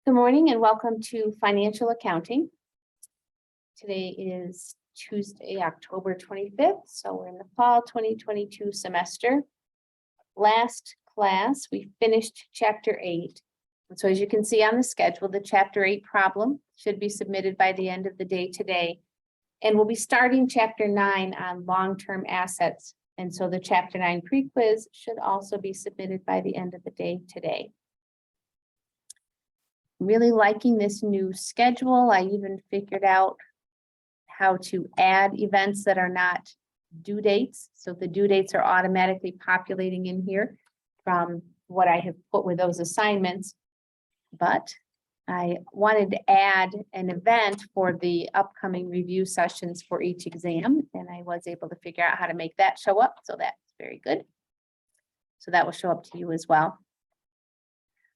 Good morning and welcome to Financial Accounting. Today is Tuesday, October 25th, so we're in the fall 2022 semester. Last class, we finished Chapter 8. And so as you can see on the schedule, the Chapter 8 problem should be submitted by the end of the day today. And we'll be starting Chapter 9 on long-term assets. And so the Chapter 9 pre-quiz should also be submitted by the end of the day today. Really liking this new schedule. I even figured out how to add events that are not due dates. So the due dates are automatically populating in here from what I have put with those assignments. But I wanted to add an event for the upcoming review sessions for each exam, and I was able to figure out how to make that show up. So that's very good. So that will show up to you as well.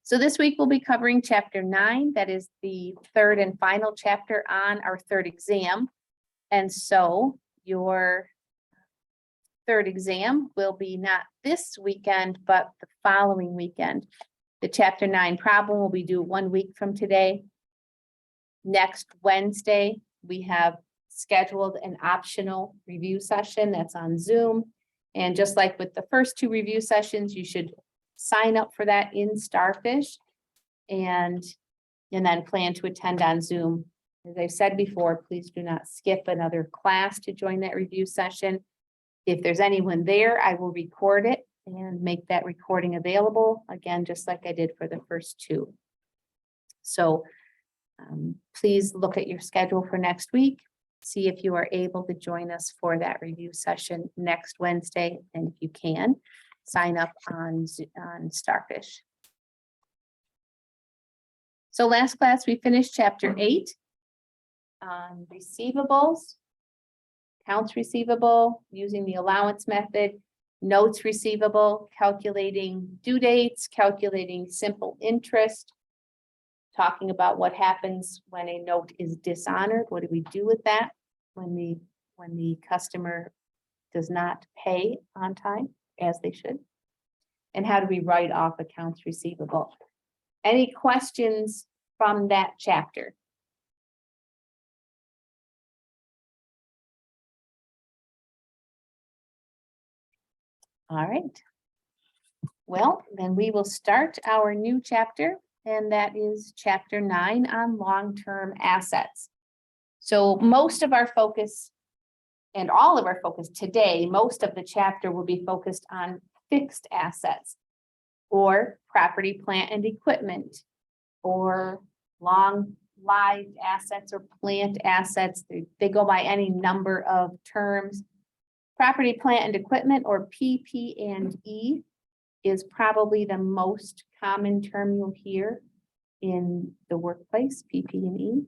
So this week we'll be covering Chapter 9. That is the third and final chapter on our third exam. And so your third exam will be not this weekend, but the following weekend. The Chapter 9 problem will be due 1 week from today. Next Wednesday, we have scheduled an optional review session that's on Zoom. And just like with the first two review sessions, you should sign up for that in Starfish and then plan to attend on Zoom. As I've said before, please do not skip another class to join that review session. If there's anyone there, I will record it and make that recording available again, just like I did for the first two. So please look at your schedule for next week. See if you are able to join us for that review session next Wednesday. And if you can, sign up on Starfish. So last class, we finished Chapter 8 on receivables, accounts receivable, using the allowance method, notes receivable, calculating due dates, calculating simple interest, talking about what happens when a note is dishonored. What do we do with that when the customer does not pay on time, as they should? And how do we write off accounts receivable? Any questions from that chapter? All right. Well, then we will start our new chapter, and that is Chapter 9 on long-term assets. So most of our focus and all of our focus today, most of the chapter will be focused on fixed assets or property, plant, and equipment, or long-lived assets or plant assets. They go by any number of terms. Property, plant, and equipment, or PP&E, is probably the most common term you'll hear in the workplace, PP&E.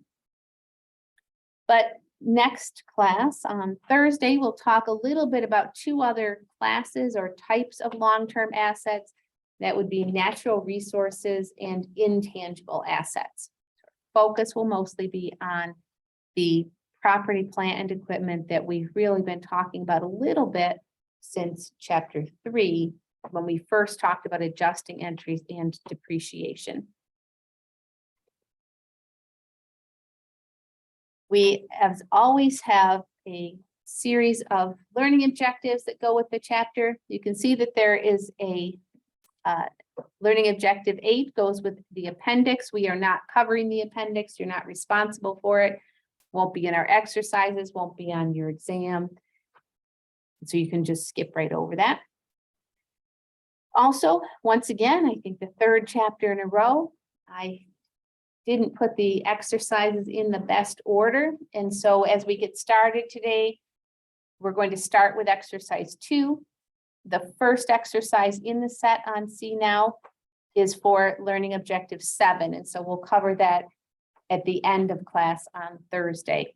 But next class on Thursday, we'll talk a little bit about two other classes or types of long-term assets. That would be natural resources and intangible assets. Focus will mostly be on the property, plant, and equipment that we've really been talking about a little bit since Chapter 3, when we first talked about adjusting entries and depreciation. We, as always, have a series of learning objectives that go with the chapter. You can see that there is a learning objective 8 goes with the appendix. We are not covering the appendix. You're not responsible for it. Won't be in our exercises, won't be on your exam. So you can just skip right over that. Also, once again, I think the third chapter in a row, I didn't put the exercises in the best order. And so as we get started today, we're going to start with exercise 2. The first exercise in the set on See Now is for learning objective 7. And so we'll cover that at the end of class on Thursday.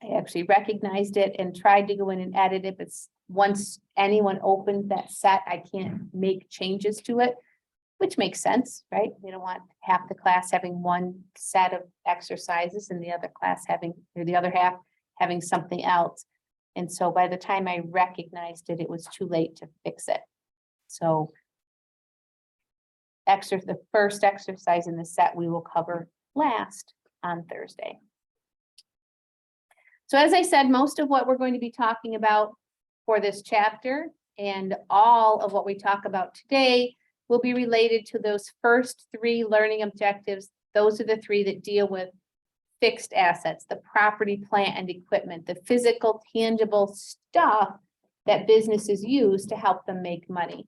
I actually recognized it and tried to go in and edit it, but once anyone opens that set, I can't make changes to it, which makes sense, right? We don't want half the class having one set of exercises and the other class having, or the other half having something else. And so by the time I recognized it, it was too late to fix it. So the first exercise in the set we will cover last on Thursday. So as I said, most of what we're going to be talking about for this chapter and all of what we talk about today will be related to those first three learning objectives. Those are the three that deal with fixed assets, the property, plant, and equipment, the physical, tangible stuff that businesses use to help them make money.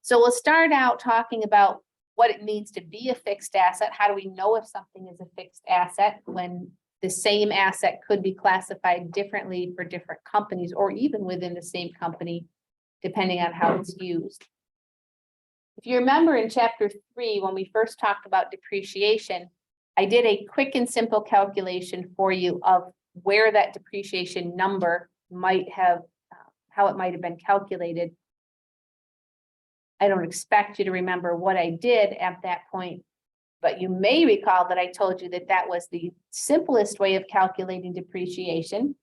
So we'll start out talking about what it means to be a fixed asset. How do we know if something is a fixed asset when the same asset could be classified differently for different companies or even within the same company, depending on how it's used. If you remember in chapter 3, when we first talked about depreciation, I did a quick and simple calculation for you of where that depreciation number might have, how it might have been calculated. I don't expect you to remember what I did at that point, but you may recall that I told you that that was the simplest way of calculating depreciation.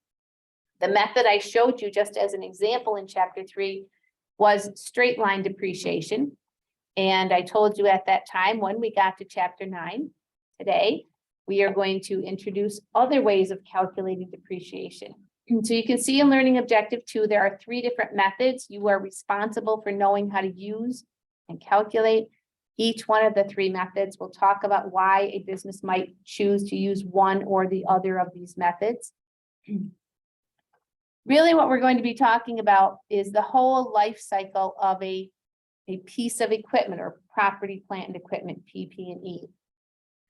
The method I showed you just as an example in chapter 3 was straight line depreciation. And I told you at that time, when we got to chapter 9, today, we are going to introduce other ways of calculating depreciation. And so you can see in learning objective 2, there are 3 different methods. You are responsible for knowing how to use and calculate each one of the 3 methods. We'll talk about why a business might choose to use one or the other of these methods. Really, what we're going to be talking about is the whole life cycle of a piece of equipment or property, plant, and equipment, PP&E.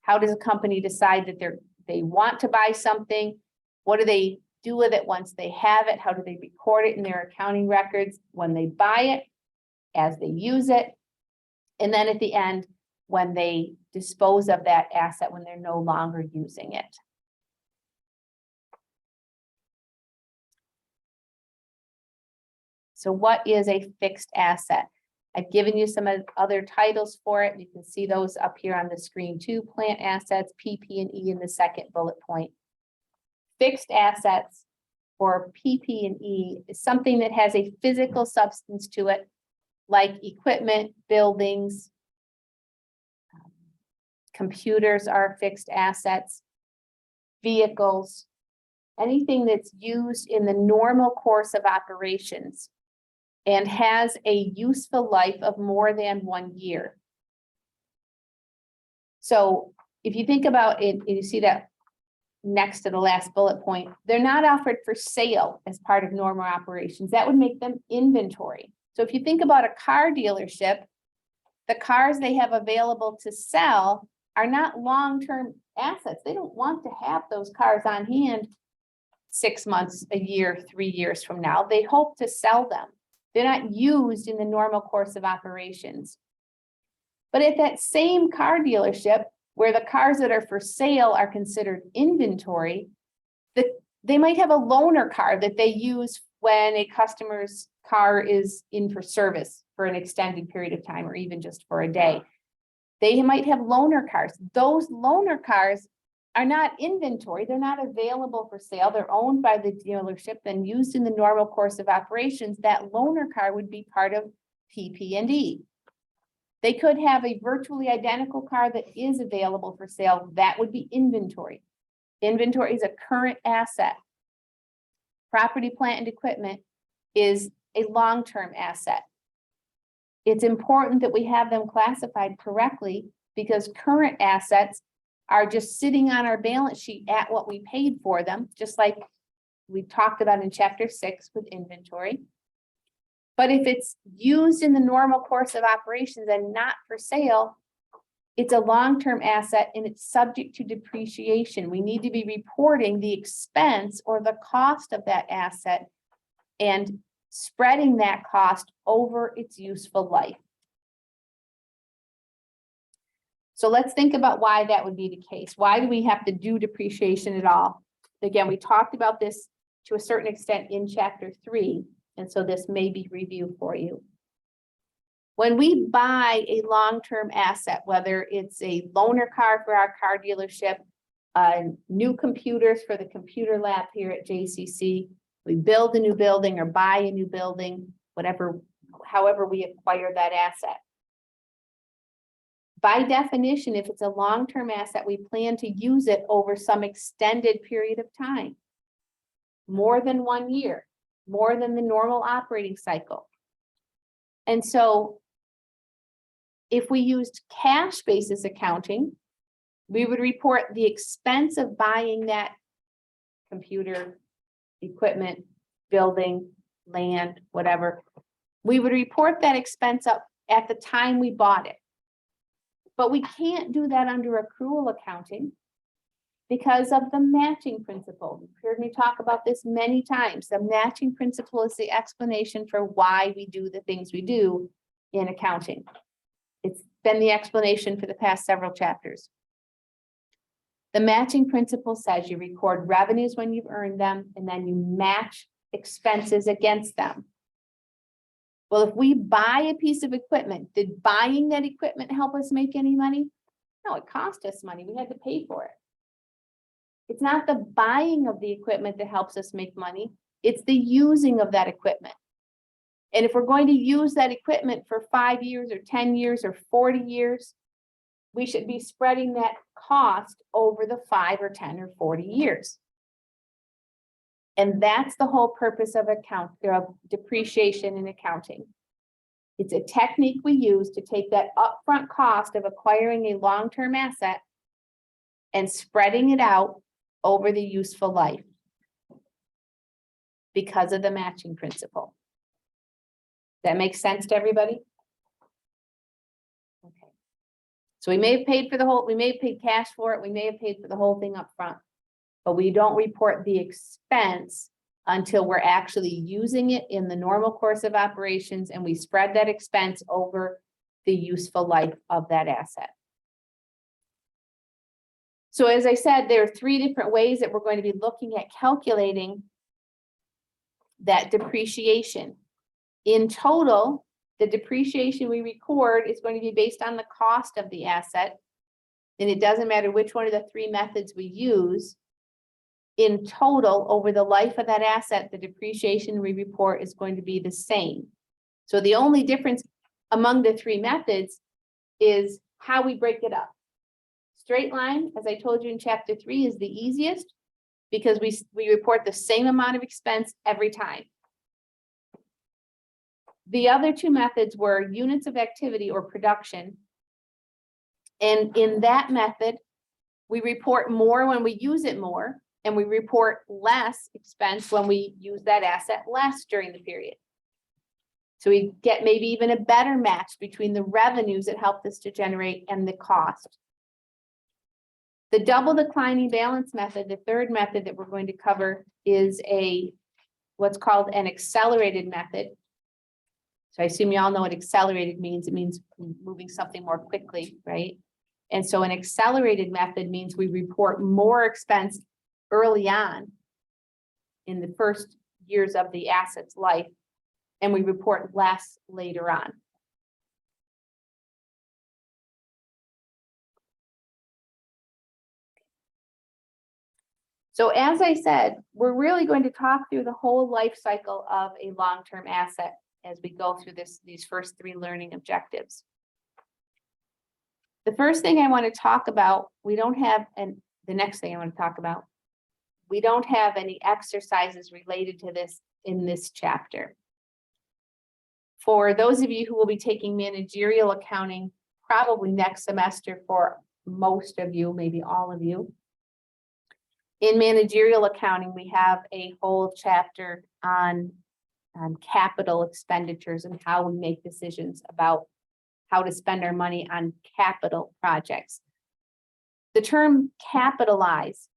How does a company decide that they want to buy something? What do they do with it once they have it? How do they record it in their accounting records when they buy it, as they use it? And then at the end, when they dispose of that asset, when they're no longer using it. So what is a fixed asset? I've given you some other titles for it. You can see those up here on the screen too. Plant assets, PP&E in the second bullet point. Fixed assets or PP&E is something that has a physical substance to it, like equipment, buildings, computers are fixed assets, vehicles, anything that's used in the normal course of operations and has a useful life of more than 1 year. So if you think about it, you see that next to the last bullet point, they're not offered for sale as part of normal operations. That would make them inventory. So if you think about a car dealership, the cars they have available to sell are not long-term assets. They don't want to have those cars on hand 6 months, a year, 3 years from now. They hope to sell them. They're not used in the normal course of operations. But at that same car dealership, where the cars that are for sale are considered inventory, they might have a loaner car that they use when a customer's car is in for service for an extended period of time or even just for a day. They might have loaner cars. Those loaner cars are not inventory. They're not available for sale. They're owned by the dealership and used in the normal course of operations. That loaner car would be part of PP&E. They could have a virtually identical car that is available for sale. That would be inventory. Inventory is a current asset. Property, plant, and equipment is a long-term asset. It's important that we have them classified correctly because current assets are just sitting on our balance sheet at what we paid for them, just like we talked about in chapter 6 with inventory. But if it's used in the normal course of operations and not for sale, it's a long-term asset and it's subject to depreciation. We need to be reporting the expense or the cost of that asset and spreading that cost over its useful life. So let's think about why that would be the case. Why do we have to do depreciation at all? Again, we talked about this to a certain extent in chapter 3, and so this may be review for you. When we buy a long-term asset, whether it's a loaner car for our car dealership, new computers for the computer lab here at JCC, we build a new building or buy a new building, however we acquire that asset. By definition, if it's a long-term asset, we plan to use it over some extended period of time. More than 1 year, more than the normal operating cycle. And so if we used cash basis accounting, we would report the expense of buying that computer, equipment, building, land, whatever. We would report that expense up at the time we bought it. But we can't do that under accrual accounting because of the matching principle. You've heard me talk about this many times. The matching principle is the explanation for why we do the things we do in accounting. It's been the explanation for the past several chapters. The matching principle says you record revenues when you've earned them, and then you match expenses against them. Well, if we buy a piece of equipment, did buying that equipment help us make any money? No, it cost us money. We had to pay for it. It's not the buying of the equipment that helps us make money. It's the using of that equipment. And if we're going to use that equipment for 5 years or 10 years or 40 years, we should be spreading that cost over the 5 or 10 or 40 years. And that's the whole purpose of depreciation in accounting. It's a technique we use to take that upfront cost of acquiring a long-term asset and spreading it out over the useful life because of the matching principle. That makes sense to everybody? Okay. So we may have paid for the whole, we may have paid cash for it, we may have paid for the whole thing up front, but we don't report the expense until we're actually using it in the normal course of operations, and we spread that expense over the useful life of that asset. So as I said, there are 3 different ways that we're going to be looking at calculating that depreciation. In total, the depreciation we record is going to be based on the cost of the asset. And it doesn't matter which one of the 3 methods we use. In total, over the life of that asset, the depreciation we report is going to be the same. So the only difference among the 3 methods is how we break it up. Straight line, as I told you in chapter 3, is the easiest because we report the same amount of expense every time. The other 2 methods were units of activity or production. And in that method, we report more when we use it more, and we report less expense when we use that asset less during the period. So we get maybe even a better match between the revenues it helped us to generate and the cost. The double declining balance method, the 3rd method that we're going to cover, is what's called an accelerated method. So I assume you all know what accelerated means. It means moving something more quickly, right? And so an accelerated method means we report more expense early on in the first years of the asset's life, and we report less later on. So as I said, we're really going to talk through the whole life cycle of a long-term asset as we go through these first 3 learning objectives. The first thing I want to talk about, we don't have, and the next thing I want to talk about, we don't have any exercises related to this in this chapter. For those of you who will be taking managerial accounting, probably next semester for most of you, maybe all of you. In managerial accounting, we have a whole chapter on capital expenditures and how we make decisions about how to spend our money on capital projects. The term capitalize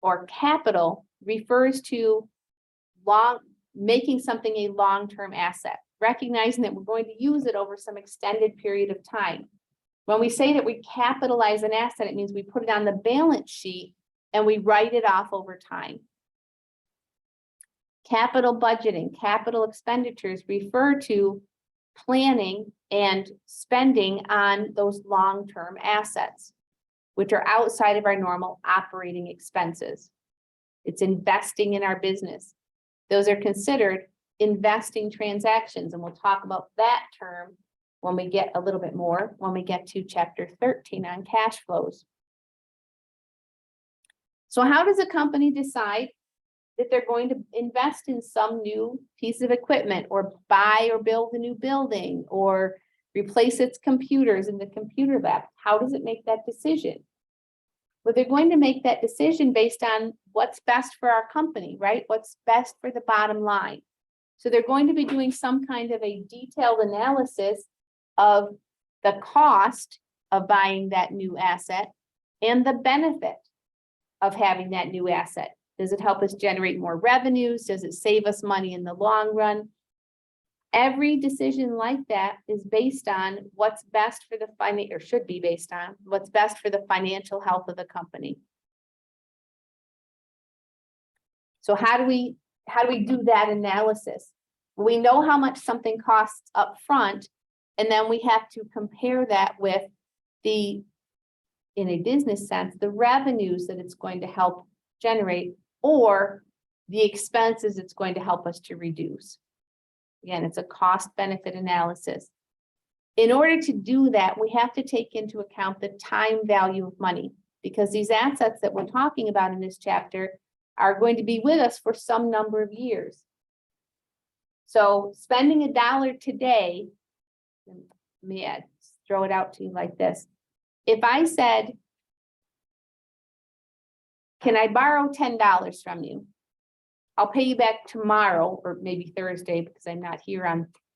or capital refers to making something a long-term asset, recognizing that we're going to use it over some extended period of time. When we say that we capitalize an asset, it means we put it on the balance sheet and we write it off over time. Capital budgeting, capital expenditures refer to planning and spending on those long-term assets, which are outside of our normal operating expenses. It's investing in our business. Those are considered investing transactions, and we'll talk about that term when we get a little bit more, when we get to chapter 13 on cash flows. So how does a company decide that they're going to invest in some new piece of equipment or buy or build a new building or replace its computers in the computer lab? How does it make that decision? Well, they're going to make that decision based on what's best for our company, right? What's best for the bottom line. So they're going to be doing some kind of a detailed analysis of the cost of buying that new asset and the benefit of having that new asset. Does it help us generate more revenues? Does it save us money in the long run? Every decision like that is based on what's best for the or should be based on what's best for the financial health of the company. So how do we do that analysis? We know how much something costs up front, and then we have to compare that with in a business sense, the revenues that it's going to help generate or the expenses it's going to help us to reduce. Again, it's a cost benefit analysis. In order to do that, we have to take into account the time value of money, because these assets that we're talking about in this chapter are going to be with us for some number of years. So spending $1 today, let me throw it out to you like this. If I said, can I borrow $10 from you? I'll pay you back tomorrow or maybe Thursday because I'm not here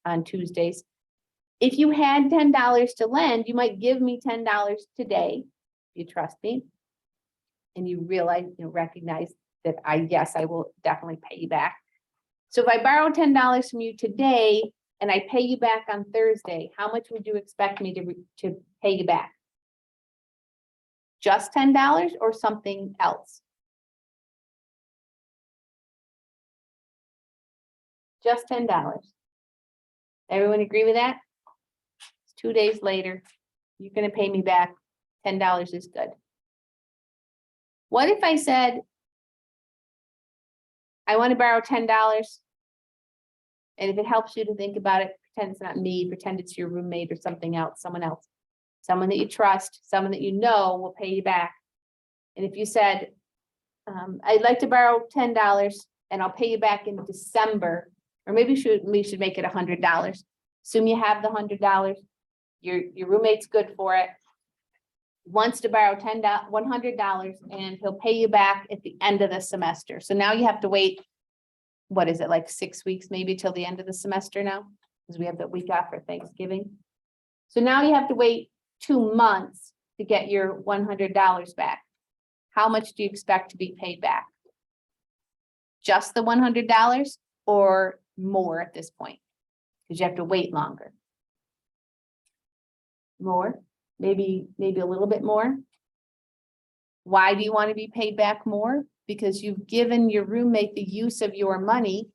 on Tuesdays. If you had $10 to lend, you might give me $10 today, if you trust me. And you recognize that yes, I will definitely pay you back. So if I borrow $10 from you today and I pay you back on Thursday, how much would you expect me to pay you back? Just $10 or something else? Just $10. Everyone agree with that? It's 2 days later. You're going to pay me back. $10 is good. What if I said, I want to borrow $10, and if it helps you to think about it, pretend it's not me, pretend it's your roommate or something else, someone else, someone that you trust, someone that you know will pay you back. And if you said, I'd like to borrow $10 and I'll pay you back in December, or maybe we should make it $100. Assume you have the $100, your roommate's good for it, wants to borrow $100 and he'll pay you back at the end of the semester. So now you have to wait, what is it, like 6 weeks, maybe till the end of the semester now? Because we have the week off for Thanksgiving. So now you have to wait 2 months to get your $100 back. How much do you expect to be paid back? Just the $100 or more at this point? Because you have to wait longer. More? Maybe a little bit more. Why do you want to be paid back more? Because you've given your roommate the use of your money.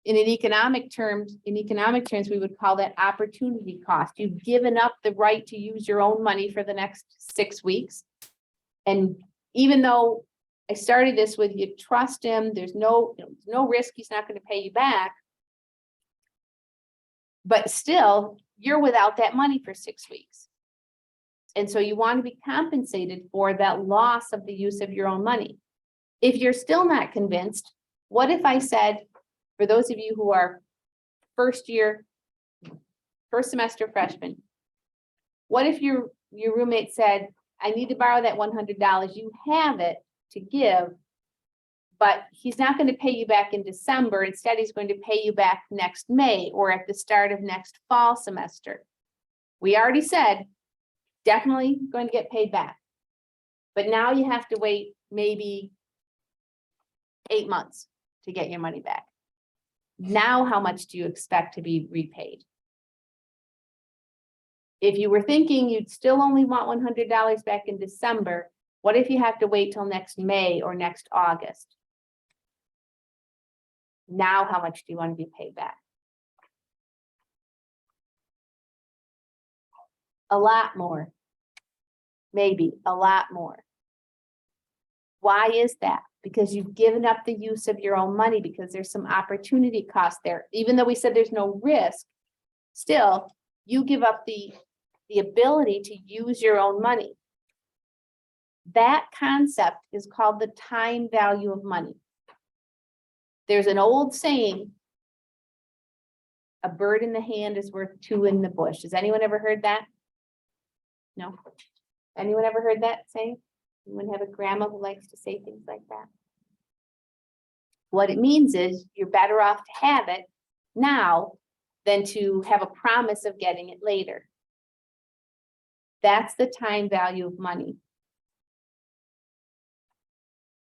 In economic terms, we would call that opportunity cost. You've given up the right to use your own money for the next 6 weeks. And even though I started this with you trust him, there's no risk he's not going to pay you back. But still, you're without that money for 6 weeks. And so you want to be compensated for that loss of the use of your own money. If you're still not convinced, what if I said, for those of you who are first semester freshmen, what if your roommate said, I need to borrow that $100, you have it to give, but he's not going to pay you back in December. Instead, he's going to pay you back next May or at the start of next fall semester. We already said, definitely going to get paid back. But now you have to wait maybe 8 months to get your money back. Now, how much do you expect to be repaid? If you were thinking you'd still only want $100 back in December, what if you have to wait till next May or next August? Now, how much do you want to be paid back? A lot more. Maybe a lot more. Why is that? Because you've given up the use of your own money, because there's some opportunity cost there. Even though we said there's no risk, still, you give up the ability to use your own money. That concept is called the time value of money. There's an old saying, a bird in the hand is worth two in the bush. Has anyone ever heard that? No? Anyone ever heard that saying? Anyone have a grandma who likes to say things like that? What it means is you're better off to have it now than to have a promise of getting it later. That's the time value of money.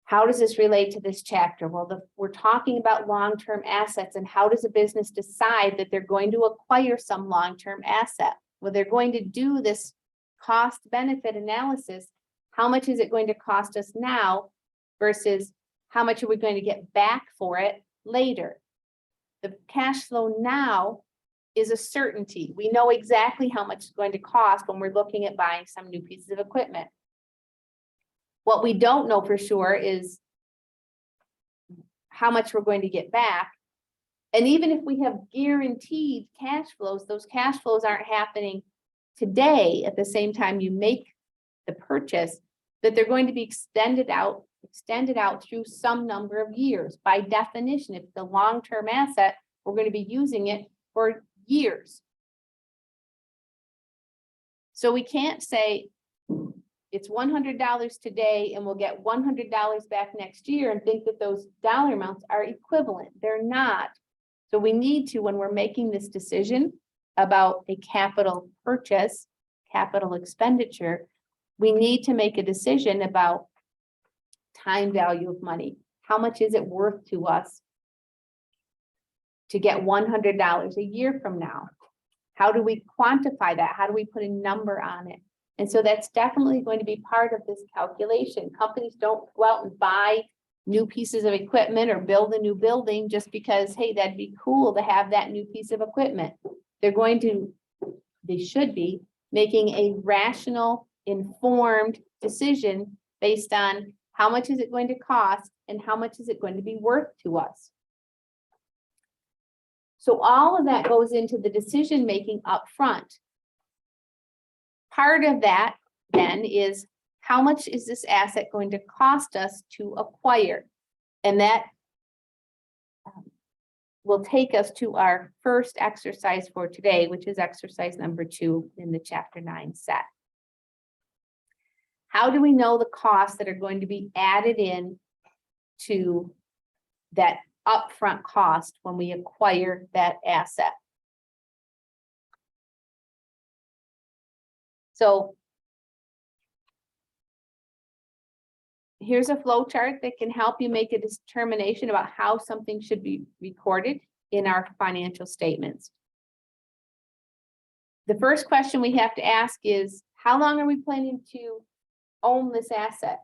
How does this relate to this chapter? Well, we're talking about long-term assets, and how does a business decide that they're going to acquire some long-term asset? Well, they're going to do this cost benefit analysis. How much is it going to cost us now versus how much are we going to get back for it later? The cash flow now is a certainty. We know exactly how much it's going to cost when we're looking at buying some new pieces of equipment. What we don't know for sure is how much we're going to get back. And even if we have guaranteed cash flows, those cash flows aren't happening today at the same time you make the purchase, that they're going to be extended out through some number of years. By definition, if it's a long-term asset, we're going to be using it for years. So we can't say it's $100 today and we'll get $100 back next year and think that those dollar amounts are equivalent. They're not. So we need to, when we're making this decision about a capital purchase, capital expenditure, we need to make a decision about time value of money. How much is it worth to us to get $100 a year from now? How do we quantify that? How do we put a number on it? And so that's definitely going to be part of this calculation. Companies don't go out and buy new pieces of equipment or build a new building just because, hey, that'd be cool to have that new piece of equipment. They should be making a rational, informed decision based on how much is it going to cost and how much is it going to be worth to us. So all of that goes into the decision-making up front. Part of that then is how much is this asset going to cost us to acquire? And that will take us to our first exercise for today, which is exercise number 2 in the chapter 9 set. How do we know the costs that are going to be added in to that upfront cost when we acquire that asset? So here's a flow chart that can help you make a determination about how something should be recorded in our financial statements. The first question we have to ask is, how long are we planning to own this asset?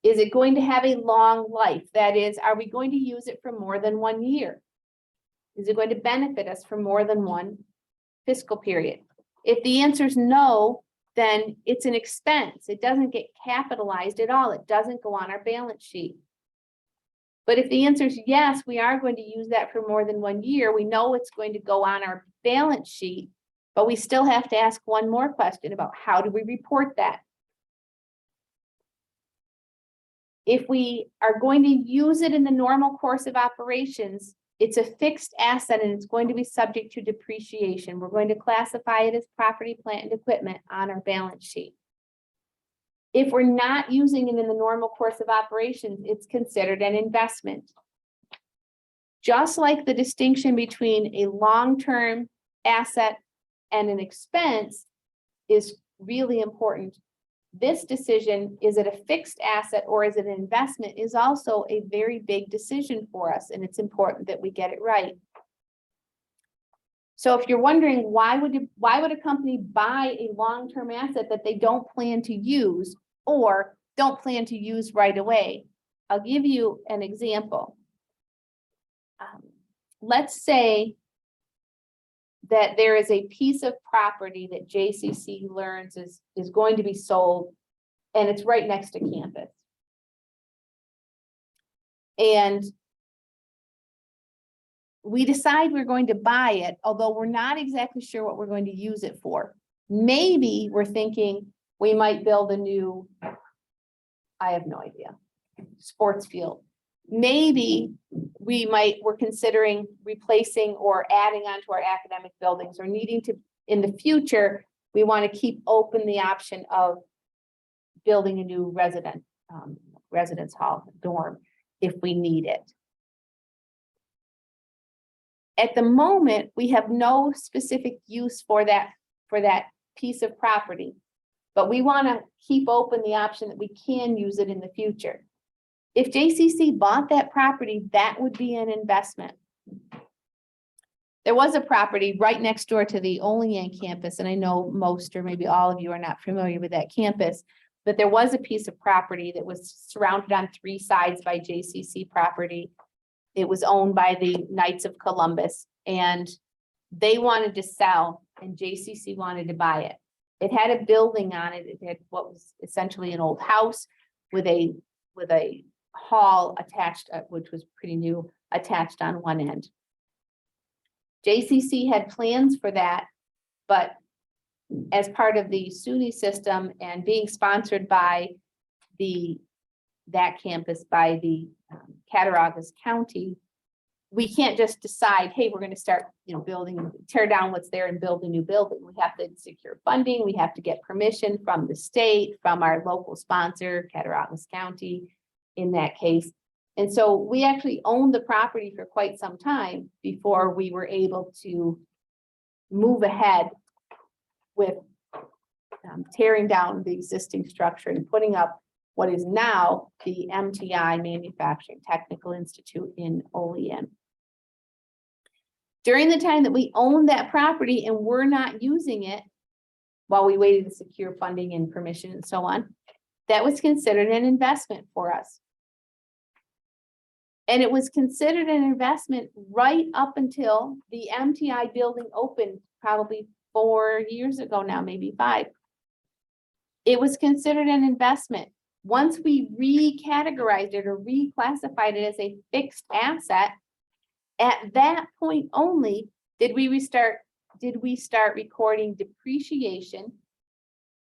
Is it going to have a long life? That is, are we going to use it for more than 1 year? Is it going to benefit us for more than one fiscal period? If the answer is no, then it's an expense. It doesn't get capitalized at all. It doesn't go on our balance sheet. But if the answer is yes, we are going to use that for more than 1 year, we know it's going to go on our balance sheet, but we still have to ask one more question about how do we report that? If we are going to use it in the normal course of operations, it's a fixed asset and it's going to be subject to depreciation. We're going to classify it as property, plant, and equipment on our balance sheet. If we're not using it in the normal course of operations, it's considered an investment. Just like the distinction between a long-term asset and an expense is really important, this decision, is it a fixed asset or is it an investment, is also a very big decision for us, and it's important that we get it right. So if you're wondering why would a company buy a long-term asset that they don't plan to use or don't plan to use right away, I'll give you an example. Let's say that there is a piece of property that JCC learns is going to be sold, and it's right next to campus. And we decide we're going to buy it, although we're not exactly sure what we're going to use it for. Maybe we're thinking we might build a new, I have no idea, sports field. Maybe we're considering replacing or adding onto our academic buildings, or needing to, in the future, we want to keep open the option of building a new residence hall, dorm, if we need it. At the moment, we have no specific use for that piece of property, but we want to keep open the option that we can use it in the future. If JCC bought that property, that would be an investment. There was a property right next door to the Olean campus, and I know most or maybe all of you are not familiar with that campus, but there was a piece of property that was surrounded on 3 sides by JCC property. It was owned by the Knights of Columbus, and they wanted to sell, and JCC wanted to buy it. It had a building on it. It had what was essentially an old house with a hall attached, which was pretty new, attached on one end. JCC had plans for that, but as part of the SUNY system and being sponsored by that campus by the Cattaraugus County, we can't just decide, hey, we're going to start, building, tear down what's there and build a new building. We have to secure funding. We have to get permission from the state, from our local sponsor, Cattaraugus County, in that case. And so we actually owned the property for quite some time before we were able to move ahead with tearing down the existing structure and putting up what is now the MTI Manufacturing Technical Institute in Olean. During the time that we owned that property and were not using it, while we waited to secure funding and permission and so on, that was considered an investment for us. And it was considered an investment right up until the MTI building opened probably 4 years ago now, maybe 5. It was considered an investment. Once we recategorized it or reclassified it as a fixed asset, at that point only did we start recording depreciation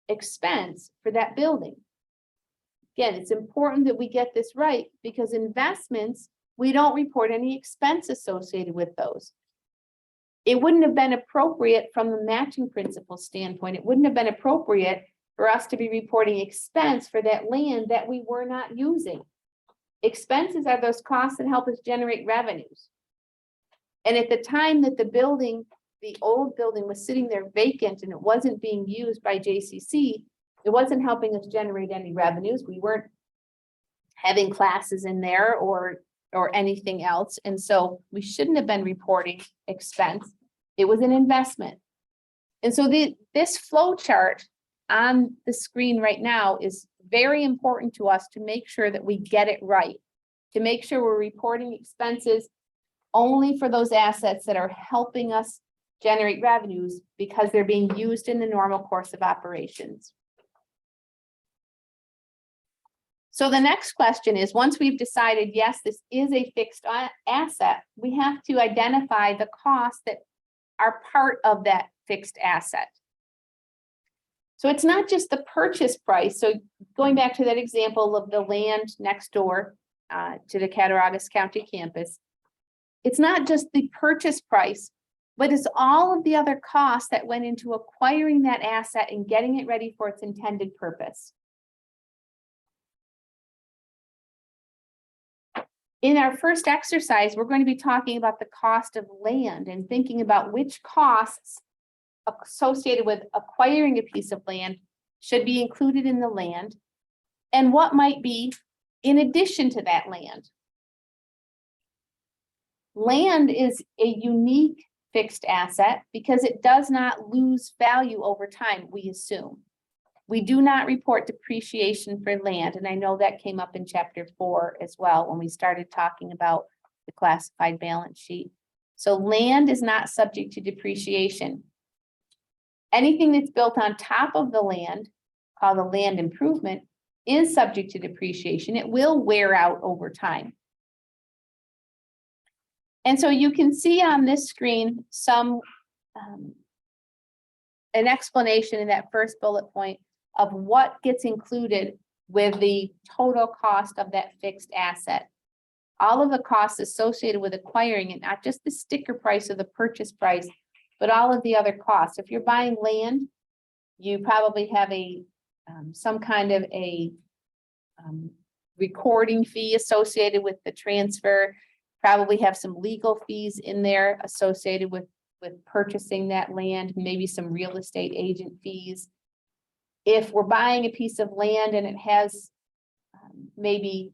expense for that building. Again, it's important that we get this right, because investments, we don't report any expense associated with those. It wouldn't have been appropriate from the matching principle standpoint. It wouldn't have been appropriate for us to be reporting expense for that land that we were not using. Expenses are those costs that help us generate revenues. And at the time that the building, the old building, was sitting there vacant and it wasn't being used by JCC, it wasn't helping us generate any revenues. We weren't having classes in there or anything else. And so we shouldn't have been reporting expense. It was an investment. And so this flow chart on the screen right now is very important to us to make sure that we get it right, to make sure we're reporting expenses only for those assets that are helping us generate revenues because they're being used in the normal course of operations. So the next question is, once we've decided, yes, this is a fixed asset, we have to identify the costs that are part of that fixed asset. So it's not just the purchase price. So going back to that example of the land next door to the Cattaraugus County campus, it's not just the purchase price, but it's all of the other costs that went into acquiring that asset and getting it ready for its intended purpose. In our first exercise, we're going to be talking about the cost of land and thinking about which costs associated with acquiring a piece of land should be included in the land and what might be in addition to that land. Land is a unique fixed asset because it does not lose value over time, we assume. We do not report depreciation for land, and I know that came up in chapter 4 as well when we started talking about the classified balance sheet. So land is not subject to depreciation. Anything that's built on top of the land, called a land improvement, is subject to depreciation. It will wear out over time. And so you can see on this screen some, an explanation in that first bullet point of what gets included with the total cost of that fixed asset. All of the costs associated with acquiring it, not just the sticker price or the purchase price, but all of the other costs. If you're buying land, you probably have a, some kind of a recording fee associated with the transfer, probably have some legal fees in there associated with purchasing that land, maybe some real estate agent fees. If we're buying a piece of land and it has maybe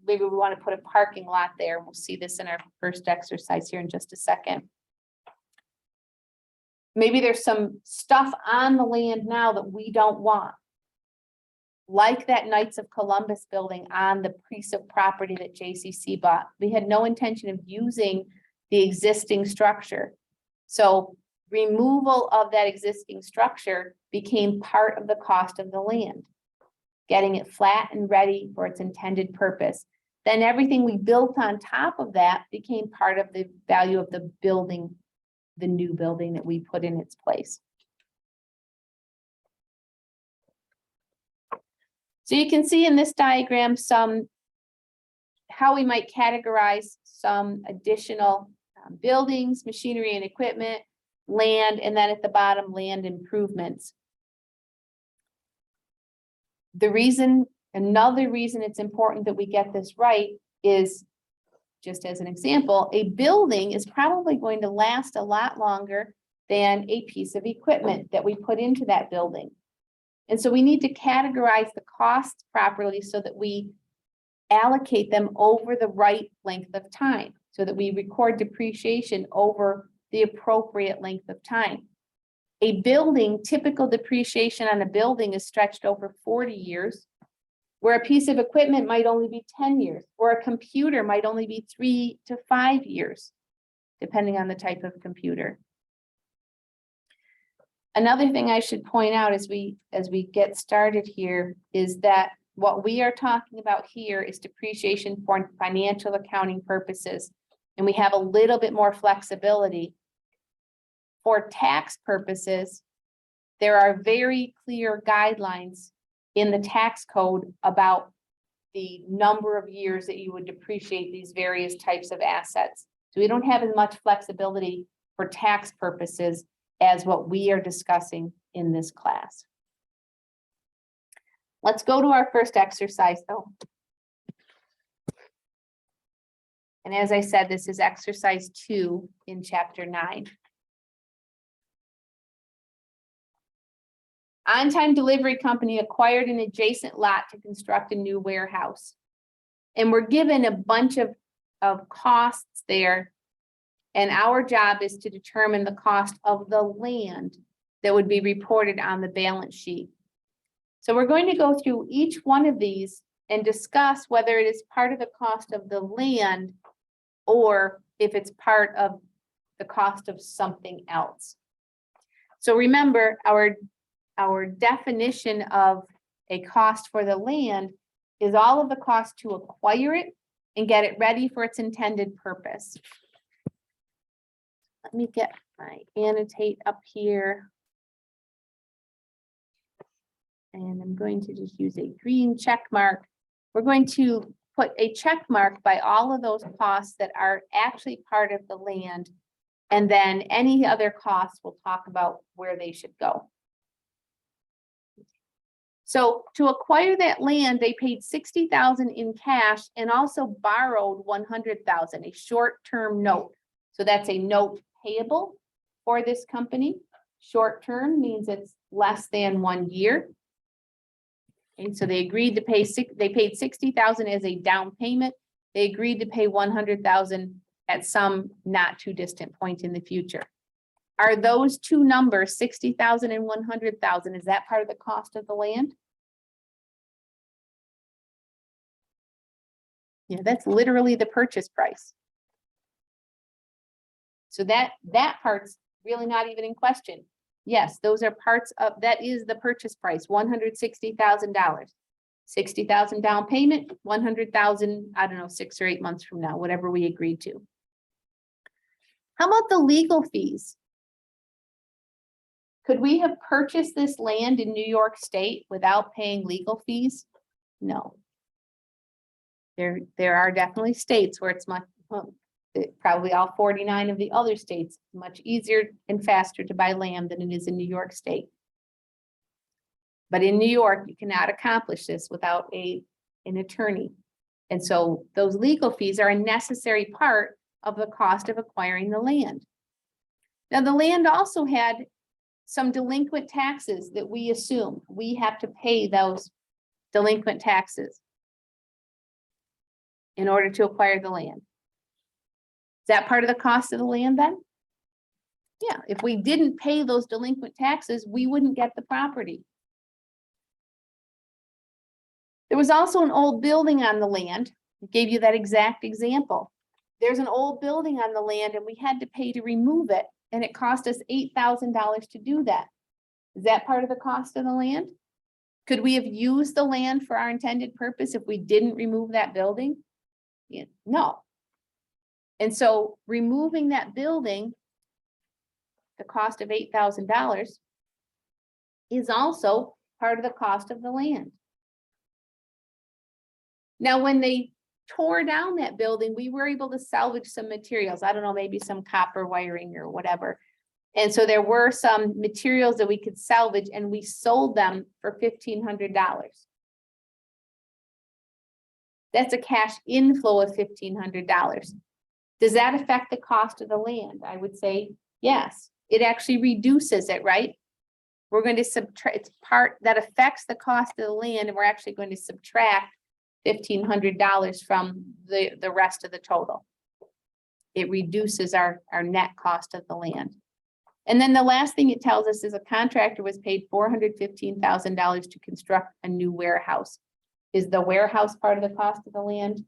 we want to put a parking lot there. We'll see this in our first exercise here in just a second. Maybe there's some stuff on the land now that we don't want. Like that Knights of Columbus building on the piece of property that JCC bought. We had no intention of using the existing structure. So removal of that existing structure became part of the cost of the land. Getting it flat and ready for its intended purpose. Then everything we built on top of that became part of the value of the building, the new building that we put in its place. So you can see in this diagram how we might categorize some additional buildings, machinery and equipment, land, and then at the bottom, land improvements. Another reason it's important that we get this right is, just as an example, a building is probably going to last a lot longer than a piece of equipment that we put into that building. And so we need to categorize the costs properly so that we allocate them over the right length of time, so that we record depreciation over the appropriate length of time. A building, typical depreciation on a building is stretched over 40 years, where a piece of equipment might only be 10 years, or a computer might only be 3 to 5 years, depending on the type of computer. Another thing I should point out as we get started here is that what we are talking about here is depreciation for financial accounting purposes, and we have a little bit more flexibility. For tax purposes, there are very clear guidelines in the tax code about the number of years that you would depreciate these various types of assets. So we don't have as much flexibility for tax purposes as what we are discussing in this class. Let's go to our first exercise though. And as I said, this is exercise 2 in chapter 9. On-Time Delivery Company acquired an adjacent lot to construct a new warehouse. And we're given a bunch of costs there. And our job is to determine the cost of the land that would be reported on the balance sheet. So we're going to go through each one of these and discuss whether it is part of the cost of the land or if it's part of the cost of something else. So remember, our definition of a cost for the land is all of the cost to acquire it and get it ready for its intended purpose. Let me get my annotate up here. And I'm going to just use a green check mark. We're going to put a check mark by all of those costs that are actually part of the land. And then any other costs, we'll talk about where they should go. So to acquire that land, they paid $60,000 in cash and also borrowed $100,000, a short-term note. So that's a note payable for this company. Short-term means it's less than 1 year. And so they agreed to pay, they paid $60,000 as a down payment. They agreed to pay $100,000 at some not too distant point in the future. Are those two numbers, $60,000 and $100,000, is that part of the cost of the land? Yeah, that's literally the purchase price. So that part's really not even in question. Yes, those are parts of, that is the purchase price, $160,000. $60,000 down payment, $100,000, I don't know, 6 or 8 months from now, whatever we agreed to. How about the legal fees? Could we have purchased this land in New York State without paying legal fees? No. There are definitely states where it's much, probably all 49 of the other states, much easier and faster to buy land than it is in New York State. But in New York, you cannot accomplish this without an attorney. And so those legal fees are a necessary part of the cost of acquiring the land. Now, the land also had some delinquent taxes that we assume we have to pay those delinquent taxes in order to acquire the land. Is that part of the cost of the land then? Yeah, if we didn't pay those delinquent taxes, we wouldn't get the property. There was also an old building on the land. I gave you that exact example. There's an old building on the land and we had to pay to remove it, and it cost us $8,000 to do that. Is that part of the cost of the land? Could we have used the land for our intended purpose if we didn't remove that building? Yeah, no. And so removing that building, the cost of $8,000, is also part of the cost of the land. Now, when they tore down that building, we were able to salvage some materials. I don't know, maybe some copper wiring or whatever. And so there were some materials that we could salvage, and we sold them for $1,500. That's a cash inflow of $1,500. Does that affect the cost of the land? I would say yes. It actually reduces it, right? We're going to subtract, it's part that affects the cost of the land, and we're actually going to subtract $1,500 from the rest of the total. It reduces our net cost of the land. And then the last thing it tells us is a contractor was paid $415,000 to construct a new warehouse. Is the warehouse part of the cost of the land?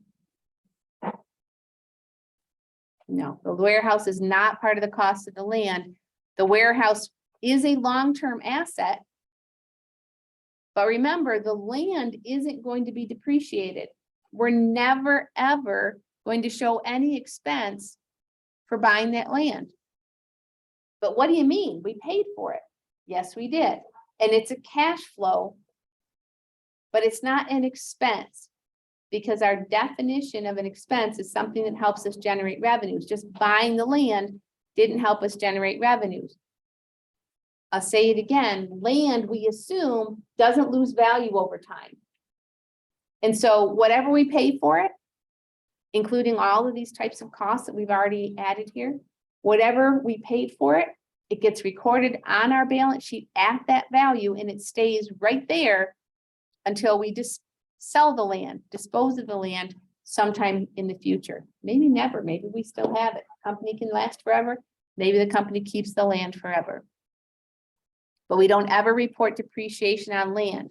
No, the warehouse is not part of the cost of the land. The warehouse is a long-term asset. But remember, the land isn't going to be depreciated. We're never, ever going to show any expense for buying that land. But what do you mean? We paid for it. Yes, we did. And it's a cash flow, but it's not an expense, because our definition of an expense is something that helps us generate revenues. Just buying the land didn't help us generate revenues. I'll say it again, land, we assume, doesn't lose value over time. And so whatever we pay for it, including all of these types of costs that we've already added here, whatever we paid for it, it gets recorded on our balance sheet at that value, and it stays right there until we just sell the land, dispose of the land sometime in the future. Maybe never, maybe we still have it. Company can last forever. Maybe the company keeps the land forever. But we don't ever report depreciation on land.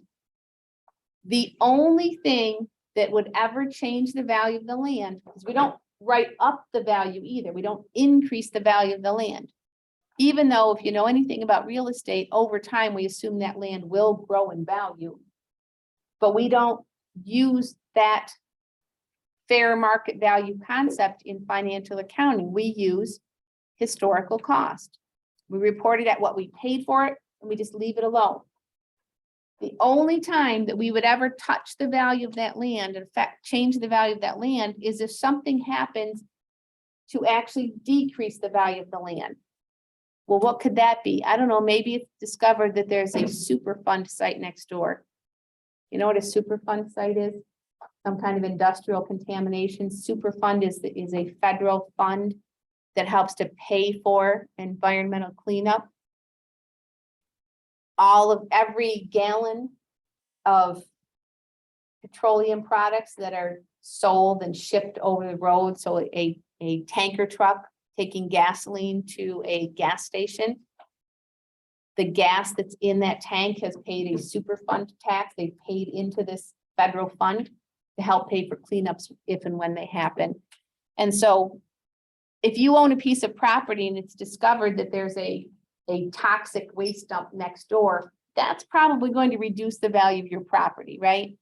The only thing that would ever change the value of the land, because we don't write up the value either. We don't increase the value of the land. Even though if you know anything about real estate, over time, we assume that land will grow in value. But we don't use that fair market value concept in financial accounting. We use historical cost. We report it at what we paid for it, and we just leave it alone. The only time that we would ever touch the value of that land, in fact, change the value of that land, is if something happens to actually decrease the value of the land. Well, what could that be? I don't know, maybe it's discovered that there's a Superfund site next door. You know what a Superfund site is? Some kind of industrial contamination. Superfund is a federal fund that helps to pay for environmental cleanup. Every gallon of petroleum products that are sold and shipped over the road. So a tanker truck taking gasoline to a gas station. The gas that's in that tank has paid a Superfund tax. They've paid into this federal fund to help pay for cleanups if and when they happen. And so if you own a piece of property and it's discovered that there's a toxic waste dump next door, that's probably going to reduce the value of your property, right?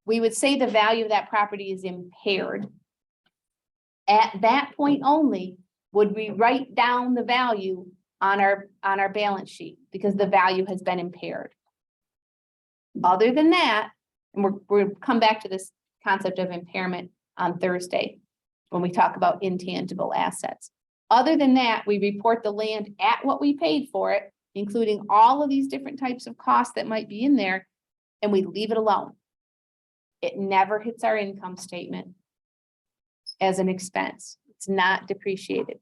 We would say the value of that property is impaired. At that point only, would we write down the value on our balance sheet because the value has been impaired? Other than that, and we'll come back to this concept of impairment on Thursday when we talk about intangible assets. Other than that, we report the land at what we paid for it, including all of these different types of costs that might be in there, and we leave it alone. It never hits our income statement as an expense. It's not depreciated.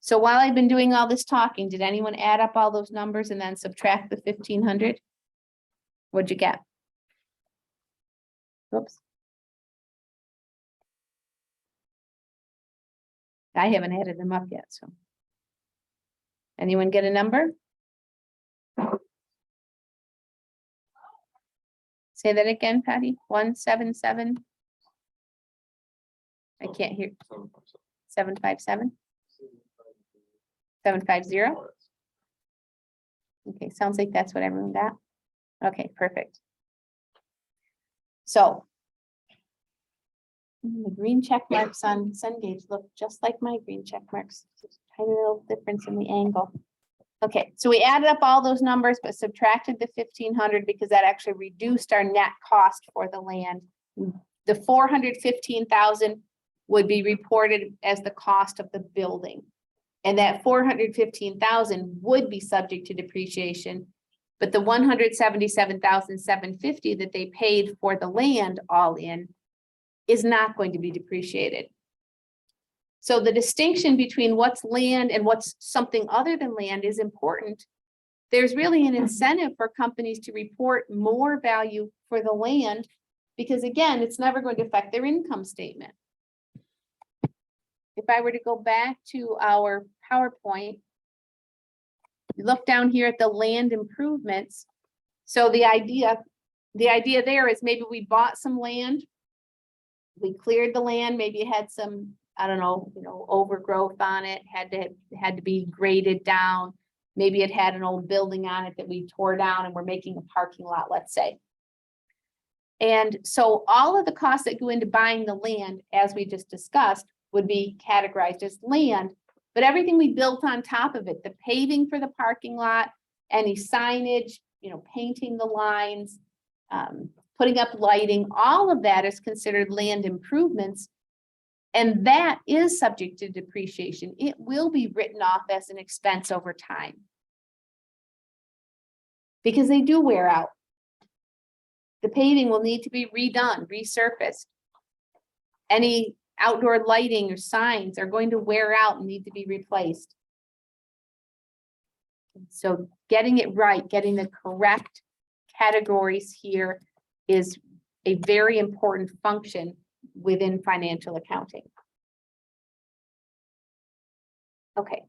So while I've been doing all this talking, did anyone add up all those numbers and then subtract the 1,500? What'd you get? Whoops. I haven't added them up yet, so. Anyone get a number? Say that again, Patty. 177. I can't hear. 757. 750. Okay, sounds like that's what everyone got. Okay, perfect. So the green check marks on Cengage look just like my green check marks. Just a tiny little difference in the angle. Okay, so we added up all those numbers, but subtracted the 1,500 because that actually reduced our net cost for the land. The 415,000 would be reported as the cost of the building. And that 415,000 would be subject to depreciation, but the 177,750 that they paid for the land all in is not going to be depreciated. So the distinction between what's land and what's something other than land is important. There's really an incentive for companies to report more value for the land because again, it's never going to affect their income statement. If I were to go back to our PowerPoint, you look down here at the land improvements. So the idea there is maybe we bought some land, we cleared the land, maybe it had some, I don't know, overgrowth on it, had to be graded down. Maybe it had an old building on it that we tore down and we're making a parking lot, let's say. And so all of the costs that go into buying the land, as we just discussed, would be categorized as land, but everything we built on top of it, the paving for the parking lot, any signage, painting the lines, putting up lighting, all of that is considered land improvements. And that is subject to depreciation. It will be written off as an expense over time because they do wear out. The paving will need to be redone, resurfaced. Any outdoor lighting or signs are going to wear out and need to be replaced. So getting it right, getting the correct categories here is a very important function within financial accounting. Okay.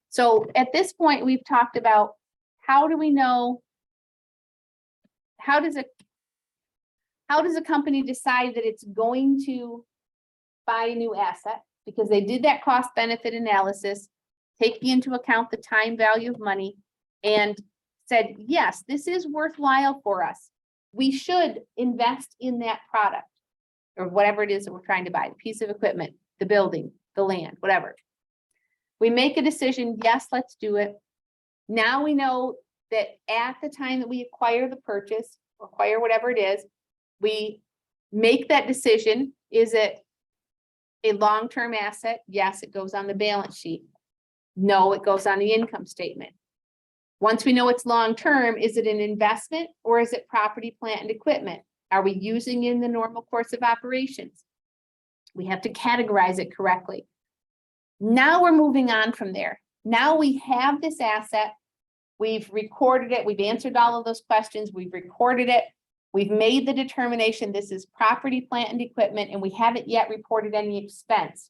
So at this point, we've talked about how do we know, how does a company decide that it's going to buy a new asset? Because they did that cost benefit analysis, taking into account the time value of money, and said, yes, this is worthwhile for us. We should invest in that product or whatever it is that we're trying to buy, the piece of equipment, the building, the land, whatever. We make a decision, yes, let's do it. Now we know that at the time that we acquire the purchase, acquire whatever it is, we make that decision. Is it a long-term asset? Yes, it goes on the balance sheet. No, it goes on the income statement. Once we know it's long-term, is it an investment or is it property, plant, and equipment? Are we using it in the normal course of operations? We have to categorize it correctly. Now we're moving on from there. Now we have this asset. We've recorded it. We've answered all of those questions. We've recorded it. We've made the determination this is property, plant, and equipment, and we haven't yet reported any expense.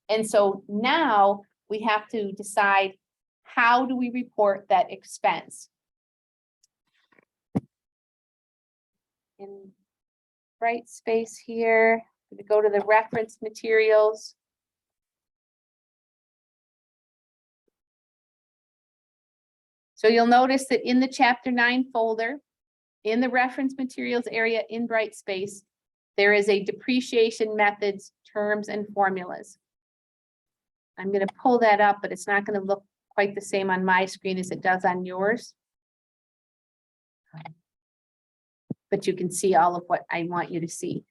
And so now we have to decide, how do we report that expense? In bright space here, we go to the reference materials. So you'll notice that in the Chapter 9 folder, in the reference materials area in bright space, there is a depreciation methods, terms, and formulas. I'm gonna pull that up, but it's not gonna look quite the same on my screen as it does on yours. But you can see all of what I want you to see.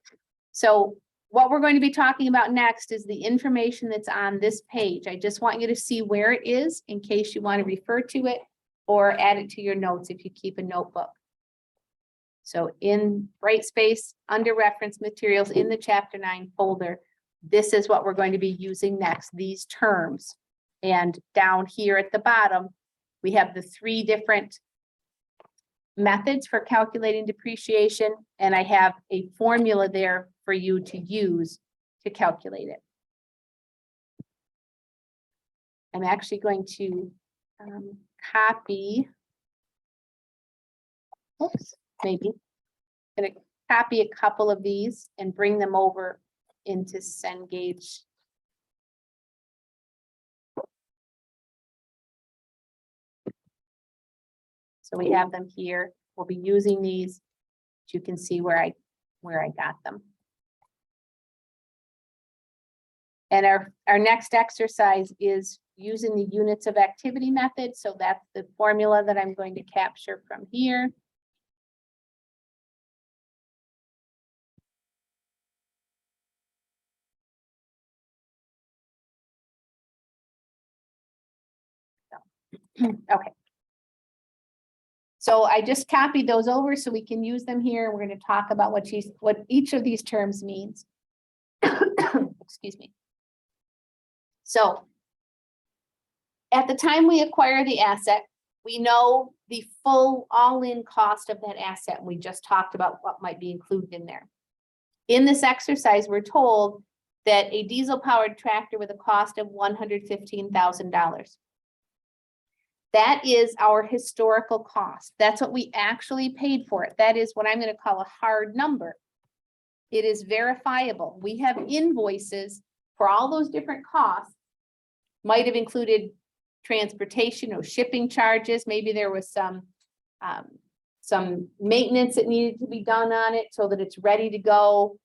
So what we're going to be talking about next is the information that's on this page. I just want you to see where it is in case you want to refer to it or add it to your notes if you keep a notebook. So in Brightspace, under reference materials in the Chapter 9 folder, this is what we're going to be using next, these terms. And down here at the bottom, we have the 3 different methods for calculating depreciation, and I have a formula there for you to use to calculate it. I'm actually going to copy, oops, maybe. I'm going to copy a couple of these and bring them over into Cengage. So we have them here. We'll be using these. You can see where I got them. And our next exercise is using the units of activity method. So that's the formula that I'm going to capture from here. Okay. So I just copied those over so we can use them here. We're going to talk about what each of these terms means. Excuse me. So at the time we acquire the asset, we know the full all-in cost of that asset. We just talked about what might be included in there. In this exercise, we're told that a diesel-powered tractor with a cost of $115,000. That is our historical cost. That's what we actually paid for it. That is what I'm going to call a hard number. It is verifiable. We have invoices for all those different costs. Might have included transportation or shipping charges. Maybe there was some maintenance that needed to be done on it so that it's ready to go.